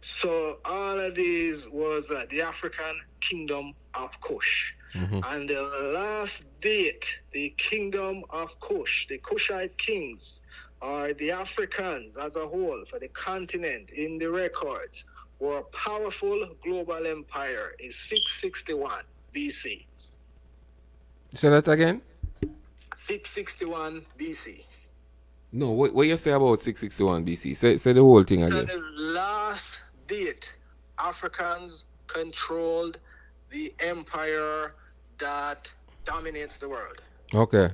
So all of these was the African kingdom of Kush. And the last date, the kingdom of Kush, the Kushite kings, or the Africans as a whole for the continent in the records, were a powerful global empire in 661 BC. Say that again? 661 BC. No, what you say about 661 BC? Say the whole thing So again. the last date Africans controlled the empire that dominates the world. Okay.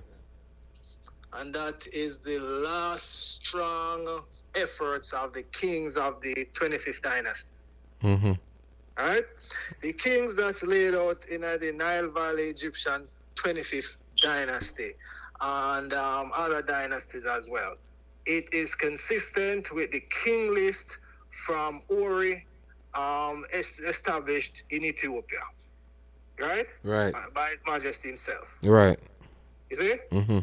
And that is the last strong efforts of the kings of the 25th dynasty. Mm-hmm. All right? The kings that's laid out in the Nile Valley Egyptian 25th dynasty and other dynasties as well. It is consistent with the king list from Ori established in Ethiopia. Right? Right. By His Majesty himself. Right. You see? Mm-hmm.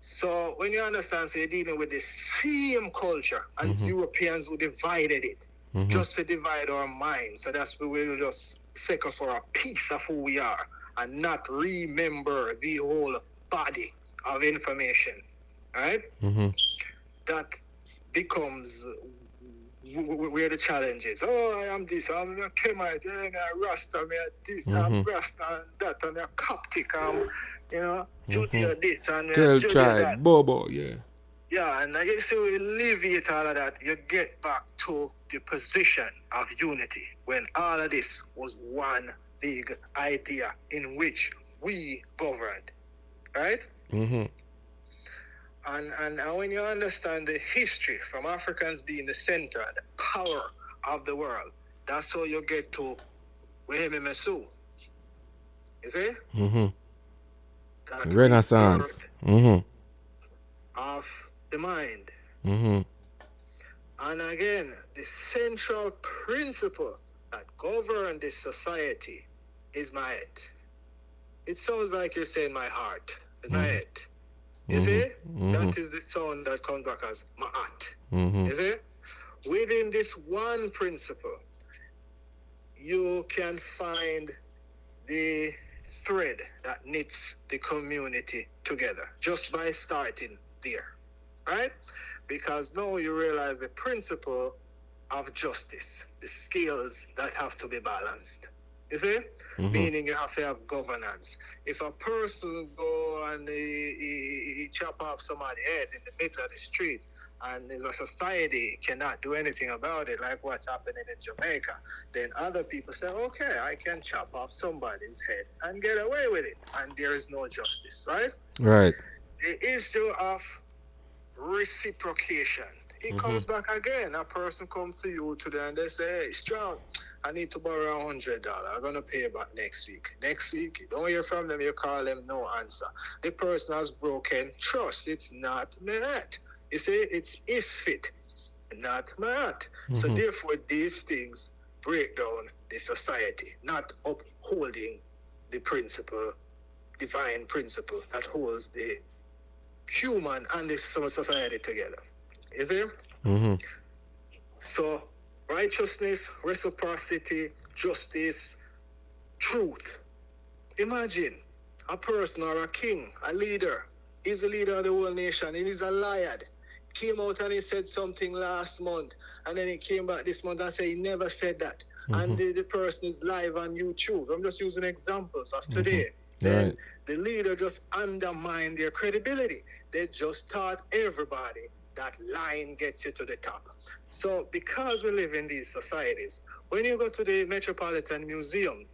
So when you understand, so you're dealing with the same culture, and Europeans who divided it, just to divide our minds. So that's where we'll just second for a piece of who we are and not remember the whole body of information. Right? Mm-hmm. That becomes where the challenge is. Oh, I am this, I'm a Kemite, I'm a Rasta, I'm this, I'm Rasta, and that, I'm a Coptic, Judea this, and Tell Judea tribe, that. Bobo, yeah. Yeah, and you see, we alleviate all of that, you get back to the position of unity when all of this was one big idea in which we governed, right? Mm-hmm. And when you understand the history from Africans being the center, the power of the world, that's how you get to Wehememesu. You see? Mm-hmm. That Renaissance. rebirth of the mind. Mm-hmm. And again, the central principle that governs this society is my head. It sounds like you're saying my heart, my head. You see? That is the sound that comes back as ma'at. You see? Within this one principle, you can find the thread that knits the community together just by starting there. Right? Because now you realize the principle of justice, the scales that have to be balanced. You see? Meaning you have to have governance. If a person go and he chop off somebody's head in the middle of the street, and as a society cannot do anything about it, like what's happening in Jamaica, then other people say, okay, I can chop off somebody's head and get away with it, and there is no justice, right? Right. The issue of reciprocation. It comes back again. A person comes to you today and they say, hey, Strong, I need to borrow $100. I'm going to pay back next week. Next week, you don't hear from them, you call them, no answer. The person has broken trust. It's not met. You see, it's isfit, not met. So therefore, these things break down the society, not upholding the principle, divine principle that holds the human and the society together. Is it? So, righteousness, reciprocity, justice, truth. Imagine a person or a king, a leader. He's the leader of the whole nation. He is a liar. Came out and he said something last month. And then he came back this month and said he never said that. And the person is live on YouTube. I'm just using examples of today. Then the leader just undermined their credibility. They just taught everybody that line gets you to the top. So because we live in these societies, when you go to the Metropolitan Museum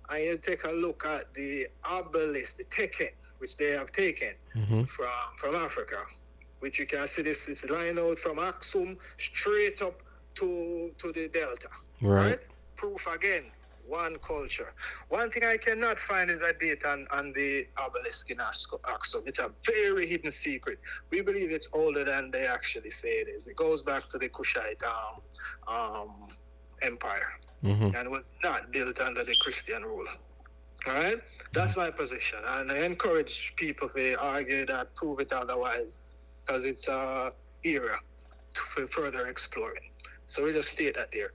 and you take a look at the obelisk, the Teken, which they have taken from Africa, which you can see this line out from Aksum straight up to the Delta. Right? Proof again. One culture. One thing I cannot find is a date on the obelisk in Aksum. It's a very hidden secret. We believe it's older than they actually say it is. It goes back to the Kushite Empire and was not built under the Christian rule. All right? That's my position. And I encourage people to argue that, prove it otherwise, because it's an era for further exploring. So we just state that there.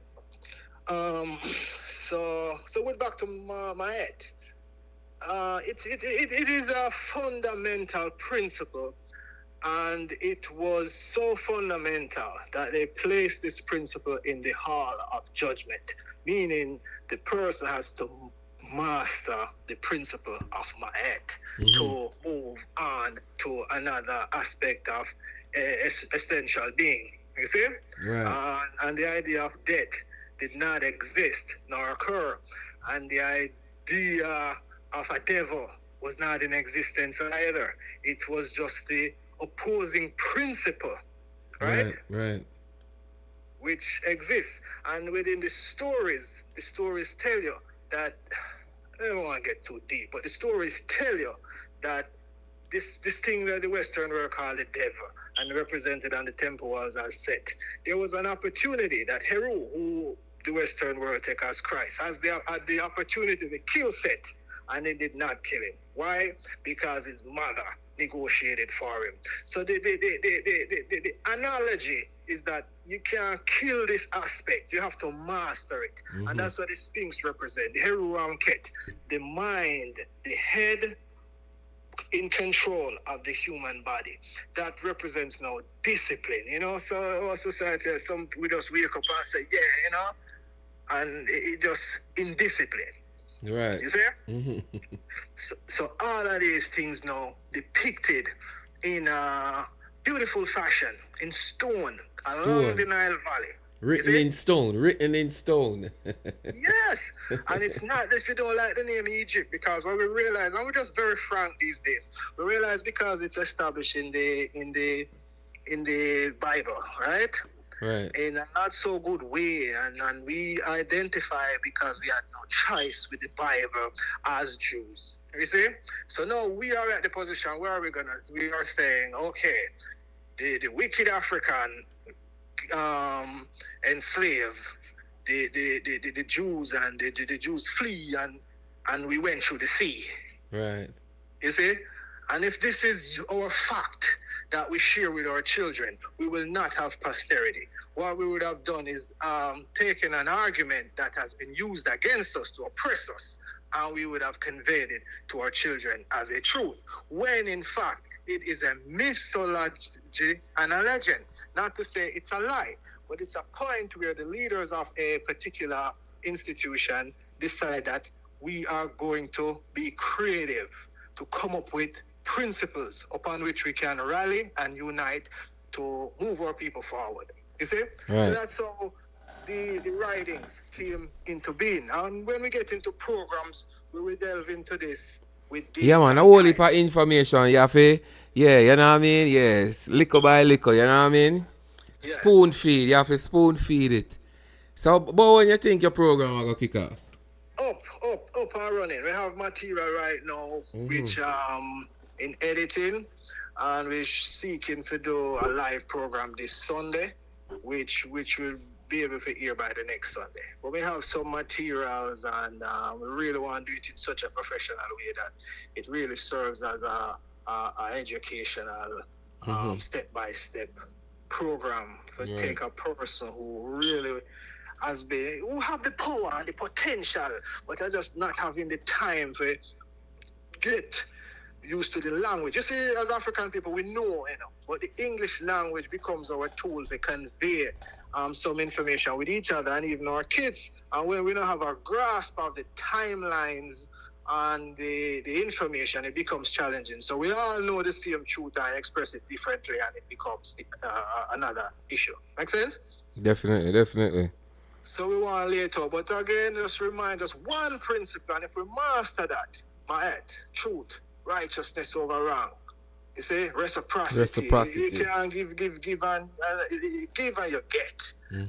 So we're back to my head. It is a fundamental principle, and it was so fundamental that they placed this principle in the hall of judgment, meaning the person has to master the principle of my head to move on to another aspect of essential being. You see? Right. And the idea of death did not exist nor occur. And the idea of a devil was not in existence either. It was just the opposing principle, right? Right. Which exists. And within the stories tell you that, I don't want to get too deep, but the stories tell you that this thing that the Western world called the devil and represented on the temple walls as Set, there was an opportunity that Heru, who the Western world take as Christ, had the opportunity to kill Set, and he did not kill him. Why? Because his mother negotiated for him. So the analogy is that you can't kill this aspect. You have to master it. And that's what the Sphinx represents. The Heru Ramket, the mind, the head in control of the human body. That represents now discipline, So our society, we just wake up and say, and it just indiscipline. Right. You see? So all of these things now depicted in a beautiful fashion, in stone. Along the Nile Valley. Written in stone. Yes. And it's not that you don't like the name Egypt, because what we realize, and we're just very frank these days, we realize because it's established in the Bible, right? Right. In a not so good way, and we identify because we had no choice with the Bible as Jews. You see? So now we are at the position where we are saying, okay, the wicked African enslave the Jews, and the Jews flee, and we went through the sea. Right. You see? And if this is our fact that we share with our children, we will not have posterity. What we would have done is taken an argument that has been used against us to oppress us, and we would have conveyed it to our children as a truth, when in fact it is a mythology and a legend. Not to say it's a lie, but it's a point where the leaders of a particular institution decide that we are going to be creative, to come up with principles upon which we can rally and unite to move our people forward. You see? Right. So that's how the writings came into being. And when we get into programs, we will delve into this with yeah, man, a whole heap of information. You know what I mean? Yes, liquor by liquor, you know what I mean? Yeah. Spoon feed, you have to spoon feed it. So, but when you think your program will go kick off? Up and running. We have material right now, which in editing, and we're seeking to do a live program this Sunday, which will be able to hear by the next Sunday. But we have some materials, and we really want to do it in such a professional way that it really serves as a educational step-by-step program to take a person who really who have the power and the potential, but are just not having the time to get used to the language. You see, as African people, we know, but the English language becomes our tool to convey some information with each other and even our kids. And when we don't have a grasp of the timelines and the information, it becomes challenging. So we all know the same truth and express it differently, and it becomes another issue. Make sense? Definitely. So we want to lay it out. But again, just remind us one principle, and if we master that, truth, righteousness over wrong. You see, reciprocity. You can give and you get.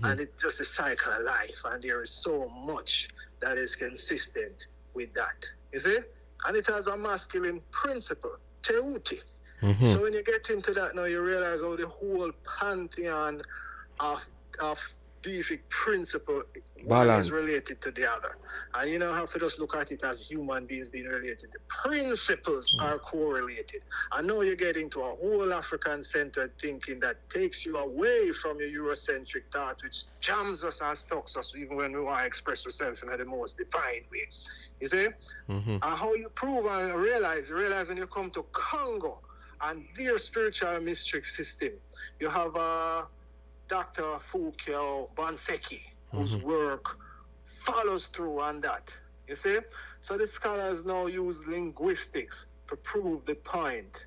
And it's just a cycle of life, and there is so much that is consistent with that. You see? And it has a masculine principle, teuti. So when you get into that now, you realize how the whole pantheon of deific principle one is related to the other. And you don't have to just look at it as human beings being related. The principles are correlated. I know you're getting to a whole African-centered thinking that takes you away from your Eurocentric thought, which jams us and stocks us even when we want to express ourselves in the most divine way. You see? And how you prove and realize when you come to Congo and their spiritual mystic system, you have Dr. Fukio Banseki, whose work follows through on that. You see? So the scholars now use linguistics to prove the point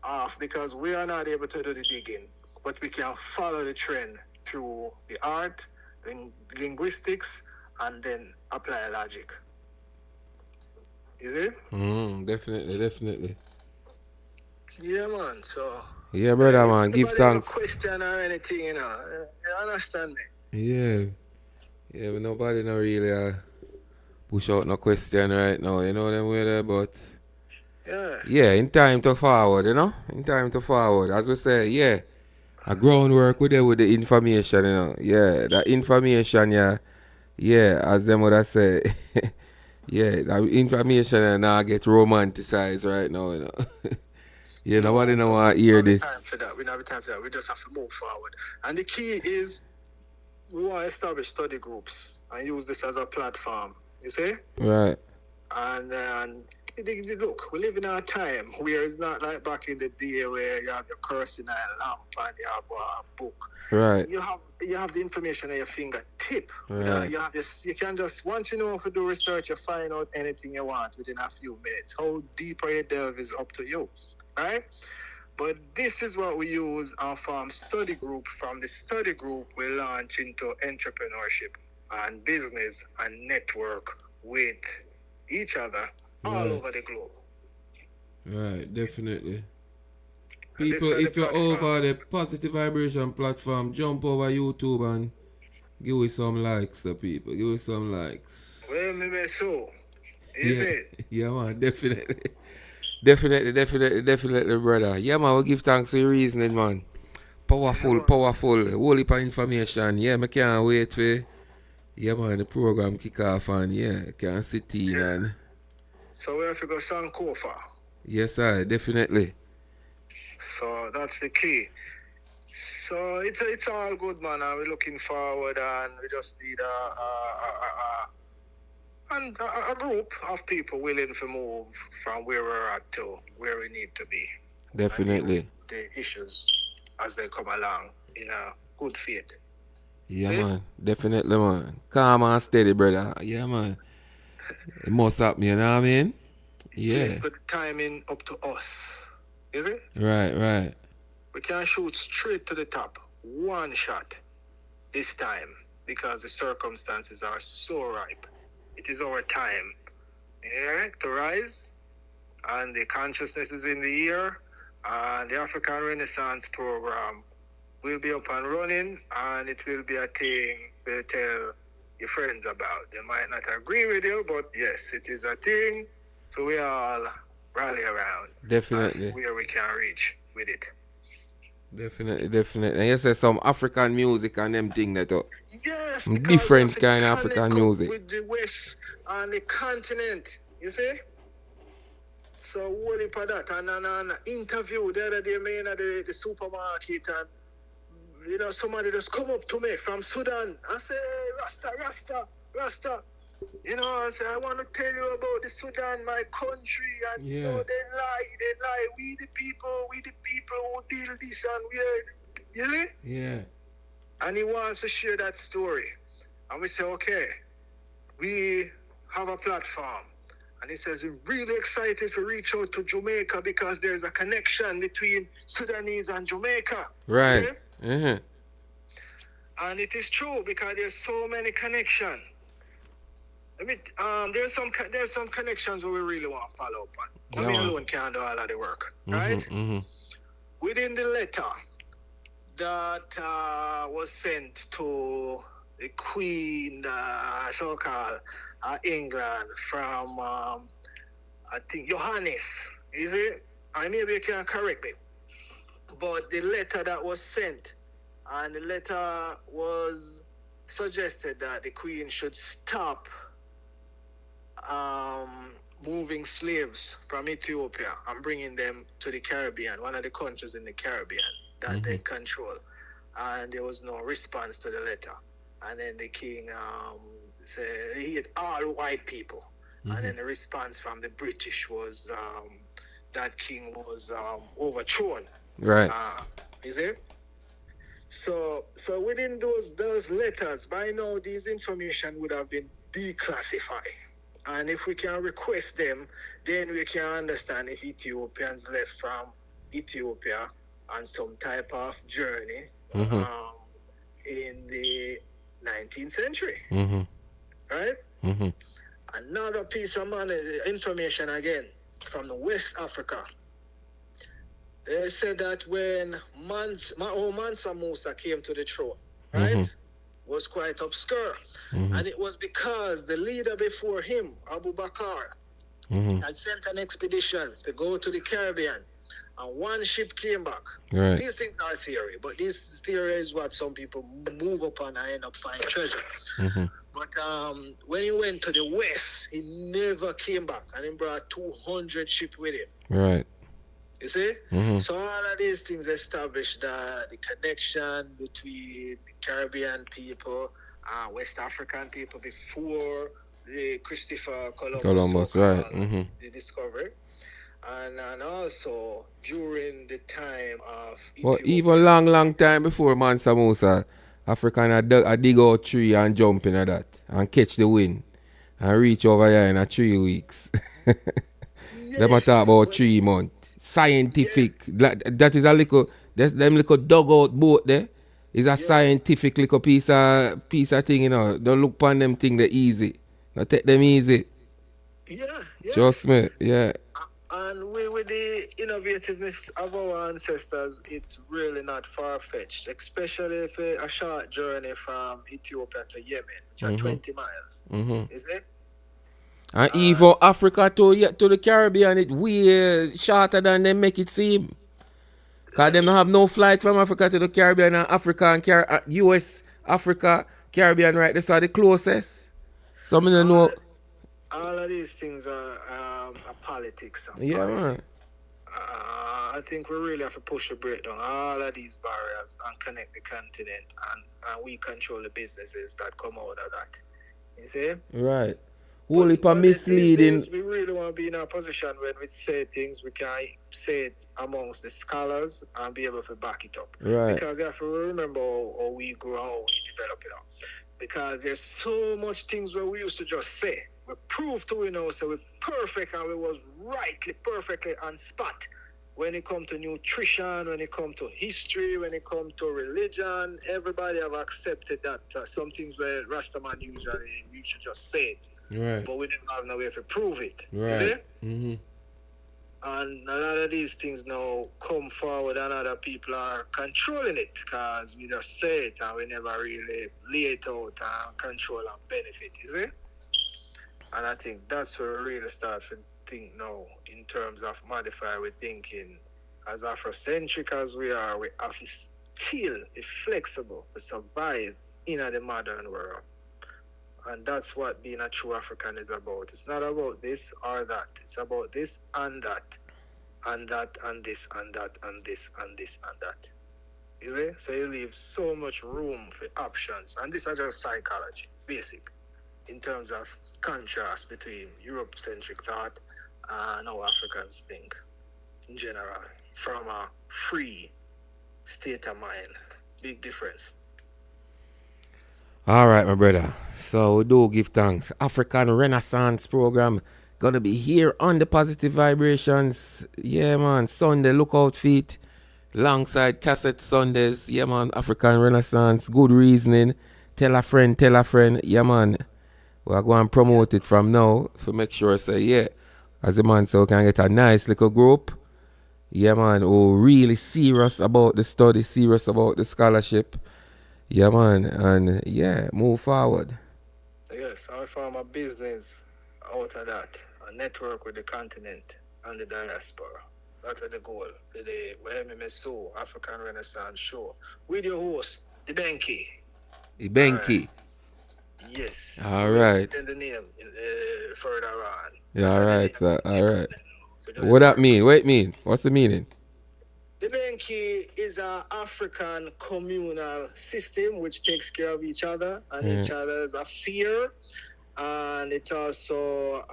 of, because we are not able to do the digging. but we can follow the trend through the art, linguistics, and then apply logic. Is it? Definitely. Yeah, man. So, Yeah, brother, if man. Give anybody have a thanks. question or anything, you understand me? Yeah. Yeah, but nobody no really push out no question right now, you know them way there, but Yeah. yeah, in time to forward, you know? In time to forward. As we say, yeah. A groundwork with there with the information, you know. Yeah, that information, yeah. Yeah, as them would have say. Yeah, that information now get romanticized right now, you know. Yeah, nobody no want to we hear don't have this. time for that. We don't have time for that. We just have to move forward. And the key is we want to establish study groups and use this as a platform. You see? Right. And look, we live in a time where it's not like back in the day where you have your kerosene lamp and you have a book. Right. You have the information at your fingertip. Right. You can just, once you know how to do research, you find out anything you want within a few minutes. How deeper you delve is up to you, right? But this is what we use and form study group. From the study group, we launch into entrepreneurship and business and network with each other all over the globe. Right, definitely. People, if you're over the Positive Vibration platform, jump over YouTube and give us some likes, the people. Give us some likes. Well, maybe so. Is it? Yeah, man, definitely. Definitely, brother. Yeah, man, we give thanks for your reasoning, man. Powerful. Whole heap of information. Yeah, I can't wait for, yeah, man, the program kick off and, yeah, can sit in and... So we have to go Sankofa. Yes, sir, definitely. So that's the key. So it's all good, man. And we're looking forward, and we just need a group of people willing to move from where we're at to where we need to be. Definitely. The issues as they come along in a good faith. Yeah, man. Definitely, man. Calm and steady, brother. Yeah, man. It must happen, you know what I mean? Yeah. Just put the timing up to us. Is it? Right. We can shoot straight to the top. One shot this time because the circumstances are so ripe. It is our time, yeah, to rise, and the consciousness is in the air, and the African Renaissance program will be up and running, and it will be a thing to tell your friends about. They might not agree with you, but yes, it is a thing, so we all rally around. Definitely. That's where we can reach with it. Definitely. And you say some African music and them thing that up. Yes, different kind of African music. With the West and the continent, you see? So what if that? And an interview the other day, man, at the supermarket, and somebody just come up to me from Sudan and say, Rasta. I say, I want to tell you about the Sudan, my country, and they lie. We the people who build this and we're, you see? Yeah. And he wants to share that story. And we say, okay, we have a platform. And he says he's really excited to reach out to Jamaica because there's a connection between Sudanese and Jamaica. Right. Okay? And it is true because there's so many connections. There's some connections where we really want to follow up on. Yeah, me alone can't do all of the work, right? Within the letter that was sent to the Queen, so-called England from, I think, Johannes, is it? I maybe you can correct me. But the letter that was sent, and the letter was suggested that the Queen should stop moving slaves from Ethiopia and bringing them to the Caribbean, one of the countries in the Caribbean that they control. And there was no response to the letter. And then the king said he had all white people. And then the response from the British was that king was overthrown. Right. Is it? So within those letters, by now these information would have been declassified. And if we can request them, then we can understand if Ethiopians left from Ethiopia on some type of journey Mm-hmm. in the 19th century, Mm-hmm. right? Mm-hmm. Another piece of money, information again from the West Africa. They said that when Mansa Musa came to the throne, right, Mm-hmm. was quite obscure. Mm-hmm. And it was because the leader before him, Abu Bakr, Mm-hmm. had sent an expedition to go to the Caribbean. And one ship came back. Right. These things are theory, but this theory is what some people move upon and end up finding treasure. Mm-hmm. But when he went to the west, he never came back, and he brought 200 ships with him. Right. You see? Mm-hmm. So all of these things established the connection between the Caribbean people, West African people before the Christopher Columbus, Columbus, right. Mm-hmm. the discovery. And also during the time of But Ethiopia. even long time before Mansa Musa, African I dig out tree and jump in that and catch the wind and reach over here in a 3 weeks. Them a Yes, talk about but 3 months. yes, Scientific. That is a little them little dugout boat there. Is a yeah, scientific little piece of thing, you know. Don't look upon them thing the easy. Don't take them easy. yeah. Trust me, yeah. And we, with the innovativeness of our ancestors, it's really not far fetched, especially if a short journey from Ethiopia to Yemen, which are Mm-hmm. 20 miles, Mm-hmm. isn't it? And And even Africa to the Caribbean, it way shorter than they make it seem. Cause them don't have no flight from Africa to the Caribbean and Africa and US, Africa, Caribbean, right? That's are the closest. Some of them all, know. all of these things are politics and Yeah, policy. man. I think we really have to push the break down all of these barriers and connect the continent, and we control the businesses that come out of that. You see? Right. But Whole heap of these misleading. days, we really want to be in a position when we say things, we can say it amongst the scholars and be able to back it up. Right. Because you have to remember how we grow, how we develop, Because there's so much things where we used to just say. We prove to so we're perfect and we was rightly, perfectly on spot. When it comes to nutrition, when it comes to history, when it comes to religion, everybody have accepted that some things where Rastaman usually, you should just say it. Right. But we didn't have no way to prove it. Right. See? Mm-hmm. And a lot of these things now come forward and other people are controlling it because we just say it and we never really lay it out and control and benefit, you see? And I think that's where we really start to think now in terms of modify we thinking. As Afrocentric as we are, we have to still be flexible to survive in the modern world. And that's what being a true African is about. It's not about this or that. It's about this and that, and that and this and that and this and this and that. You see? So you leave so much room for options. And this is just psychology, basic, in terms of contrast between Europe-centric thought and how Africans think in general, from a free state of mind. Big difference. All right, my brother. So we do give thanks. African Renaissance program gonna be here on the Positive Vibrations. Yeah, man. Sunday, look out for it. Alongside Cassette Sundays. Yeah, man. African Renaissance. Good reasoning. Tell a friend. Tell a friend. Yeah, man. We're going to promote it from now to make sure, say, yeah, as a man, so we can get a nice little group. Yeah, man. Who really serious about the study, serious about the scholarship. Yeah, man, and yeah, move forward. Yes, I found my business out of that. A network with the continent and the diaspora. That's the goal for the WMSO African Renaissance Show. With your host, the Benki. Ibenki. Yes. All right. In the name further on. Yeah, all right, sir. All right. What that mean? What it mean? What's the meaning? The Benki is an African communal system which takes care of each other and each other's affair, and it's also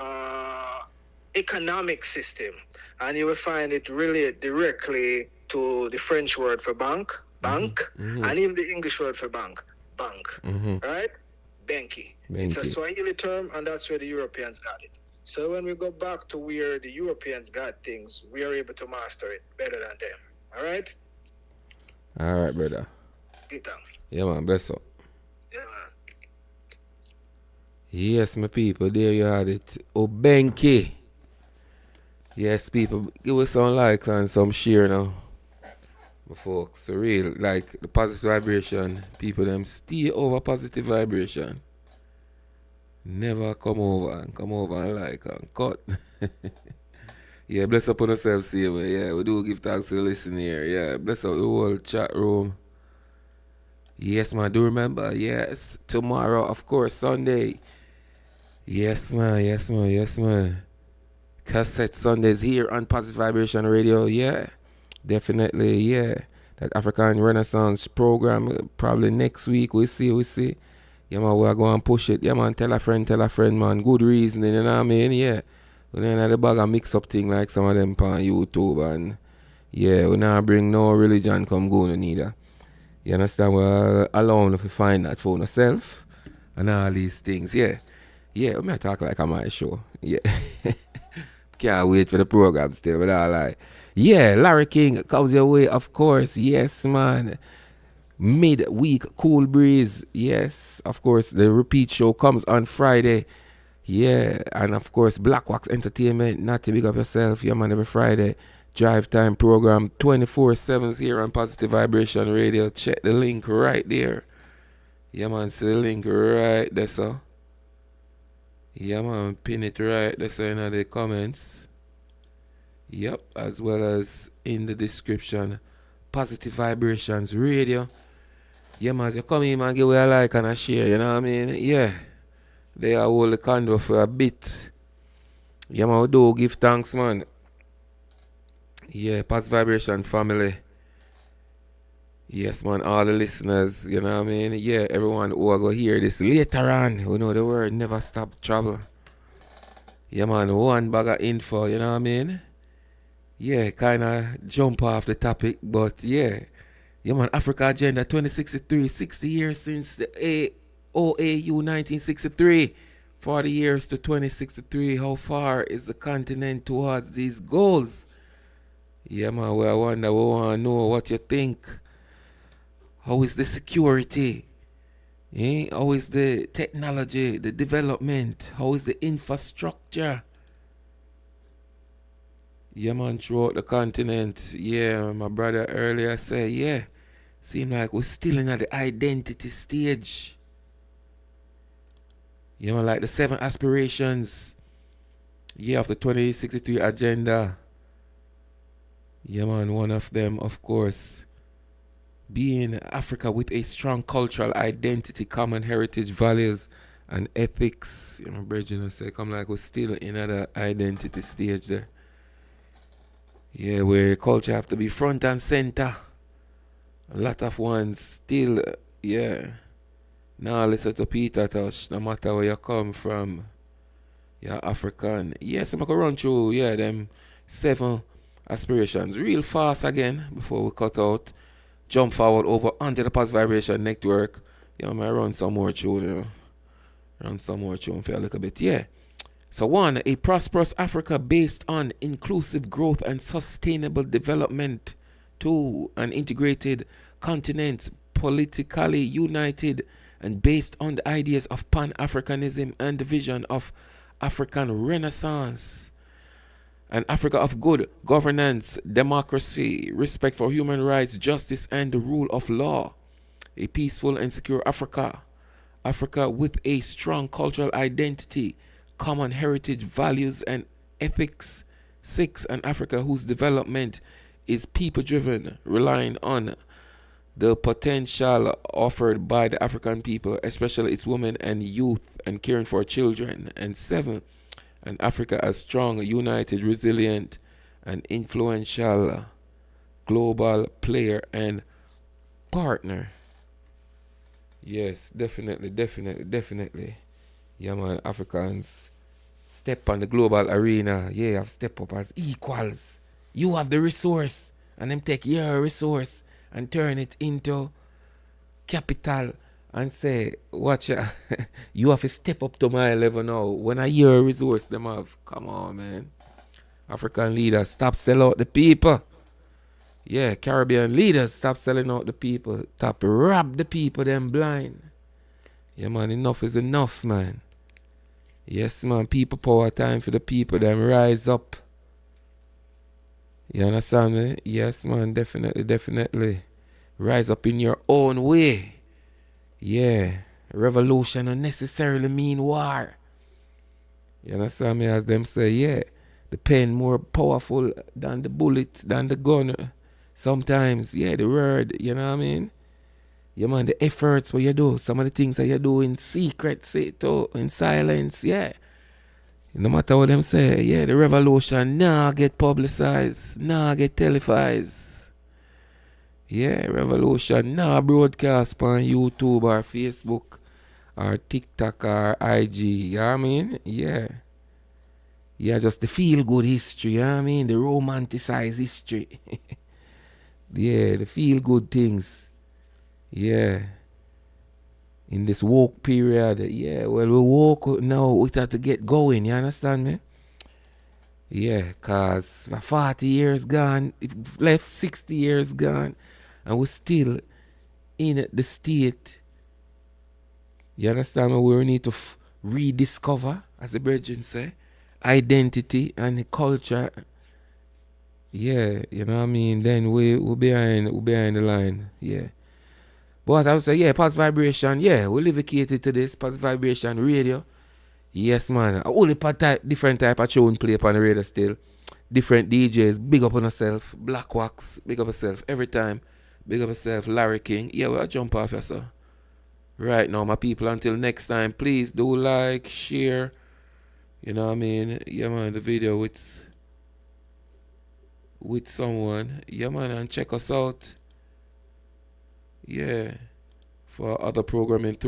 economic system, and you will find it related directly to the French word for bank, and even the English word for bank, right? Benki. It's a Swahili term, and that's where the Europeans got it. So when we go back to where the Europeans got things, we are able to master it better than them. All right? Alright, brother. Peter. Yeah, man, bless up. Yeah, man. Yes, my people, there you had it. Obenki. Yes, people, give us some likes and some share now. My folks, so real, like the positive vibration, people them stay over positive vibration. Never come over and like and cut. Yeah, bless up on yourself, see me. Yeah, we do give thanks to the listener here. Yeah, bless up the whole chat room. Yes, man, do remember, yes, tomorrow, of course, Sunday. Yes, man, yes, man, yes, man. Cassette Sundays here on Positive Vibration Radio, yeah. Definitely, yeah. That African Renaissance program, probably next week, we see. Yeah, man, we're going to push it. Yeah, man, tell a friend, man. Good reasoning, you know what I mean? Yeah. We then have the bag of mix up thing like some of them on YouTube, and yeah, we not bring no religion come going neither. You understand? We're alone if you find that for yourself and all these things, yeah. Yeah, we may talk like on my show. Yeah. Can't wait for the program still, but all right. Yeah, Larry King comes your way, of course. Yes, man. Midweek Cool Breeze. Yes, of course. The repeat show comes on Friday. Yeah, and of course, Black Wax Entertainment. Not to big up yourself. Yeah, man, every Friday. Drive Time program 24/7 here on Positive Vibration Radio. Check the link right there. Yeah, man, see the link right there, so. Yeah, man, pin it right there, so in the comments. Yep, as well as in the description. Positive Vibrations Radio. Yeah, man, as you come in, man, give away a like and a share, you know what I mean? Yeah. They are hold the candle for a bit. Yeah, man, we do give thanks, man. Yeah, Positive Vibration family. Yes, man, all the listeners, you know what I mean? Yeah, everyone who will go hear this later on. We know the word never stop trouble. Yeah, man, one bag of info, you know what I mean? Yeah, kind of jump off the topic, but yeah. Yeah, man, Africa Agenda 2063, 60 years since the OAU 1963. 40 years to 2063. How far is the continent towards these goals? Yeah, man, we want to know what you think. How is the security? How is the technology, the development? How is the infrastructure? Yeah, man, throughout the continent. Yeah, my brother earlier said, yeah, seem like we're still in the identity stage. Yeah, man, like the 7 aspirations. Yeah, of the 2063 agenda. Yeah, man, one of them, of course, being Africa with a strong cultural identity, common heritage, values, and ethics. You know, Bridget say, come like we're still in another identity stage there. Yeah, where culture have to be front and center. A lot of ones still, yeah. Now listen to Peter Touch, no matter where you come from. You're African. Yes, I'm going to run through, yeah, them 7 aspirations real fast again before we cut out. Jump forward over onto the Positive Vibration Network. Yeah, I might run some more tune, you know. Run some more tune for a little bit, yeah. So 1, a prosperous Africa based on inclusive growth and sustainable development. 2, an integrated continent, politically united and based on the ideas of Pan-Africanism and the vision of African Renaissance. An Africa of good governance, democracy, respect for human rights, justice, and the rule of law. A peaceful and secure Africa. Africa with a strong cultural identity, common heritage, values, and ethics. 6, an Africa whose development is people-driven, relying on the potential offered by the African people, especially its women and youth, and caring for children. And 7, an Africa as strong, united, resilient, and influential global player and partner. Yes, definitely. Yeah, man, Africans step on the global arena. Yeah, have step up as equals. You have the resource, and them take your resource and turn it into capital and say, watch ya, you have to step up to my level now. When I hear a resource them have, come on, man. African leaders, stop sell out the people. Yeah, Caribbean leaders, stop selling out the people. Stop rob the people, them blind. Yeah, man, enough is enough, man. Yes, man, people power, time for the people, them rise up. You understand me? Yes, man, definitely, definitely. Rise up in your own way. Yeah, revolution don't necessarily mean war. You understand me? As them say, yeah, the pen more powerful than the bullet, than the gun. Sometimes, yeah, the word, you know what I mean? Yeah, man, the efforts what you do, some of the things that you do in secret, say too, in silence, yeah. No matter what them say, yeah, the revolution nah get publicized, nah get televised. Yeah, revolution nah broadcast on YouTube or Facebook or TikTok or IG, you know what I mean? Yeah. Yeah, just the feel good history, you know what I mean? The romanticized history. Yeah, the feel good things. Yeah. In this woke period, yeah, well, we woke now, we have to get going, you understand me? Yeah, because 40 years gone, it left 60 years gone, and we're still in the state. You understand me? We need to rediscover, as the brethren say, identity and the culture. Yeah, you know what I mean? Then we're behind the line. Yeah. But I would say, yeah, positive vibration, yeah, we dedicated to this positive vibration radio. Yes, man. Only different type of tune play upon the radio still. Different DJs, big up on yourself. Black Wax, big up yourself every time. Big up yourself, Larry King. Yeah, we'll jump off here, sir. Right now, my people, until next time, please do like, share. You know what I mean? Yeah, man, the video with someone. Yeah, man, and check us out. Yeah. For other programming through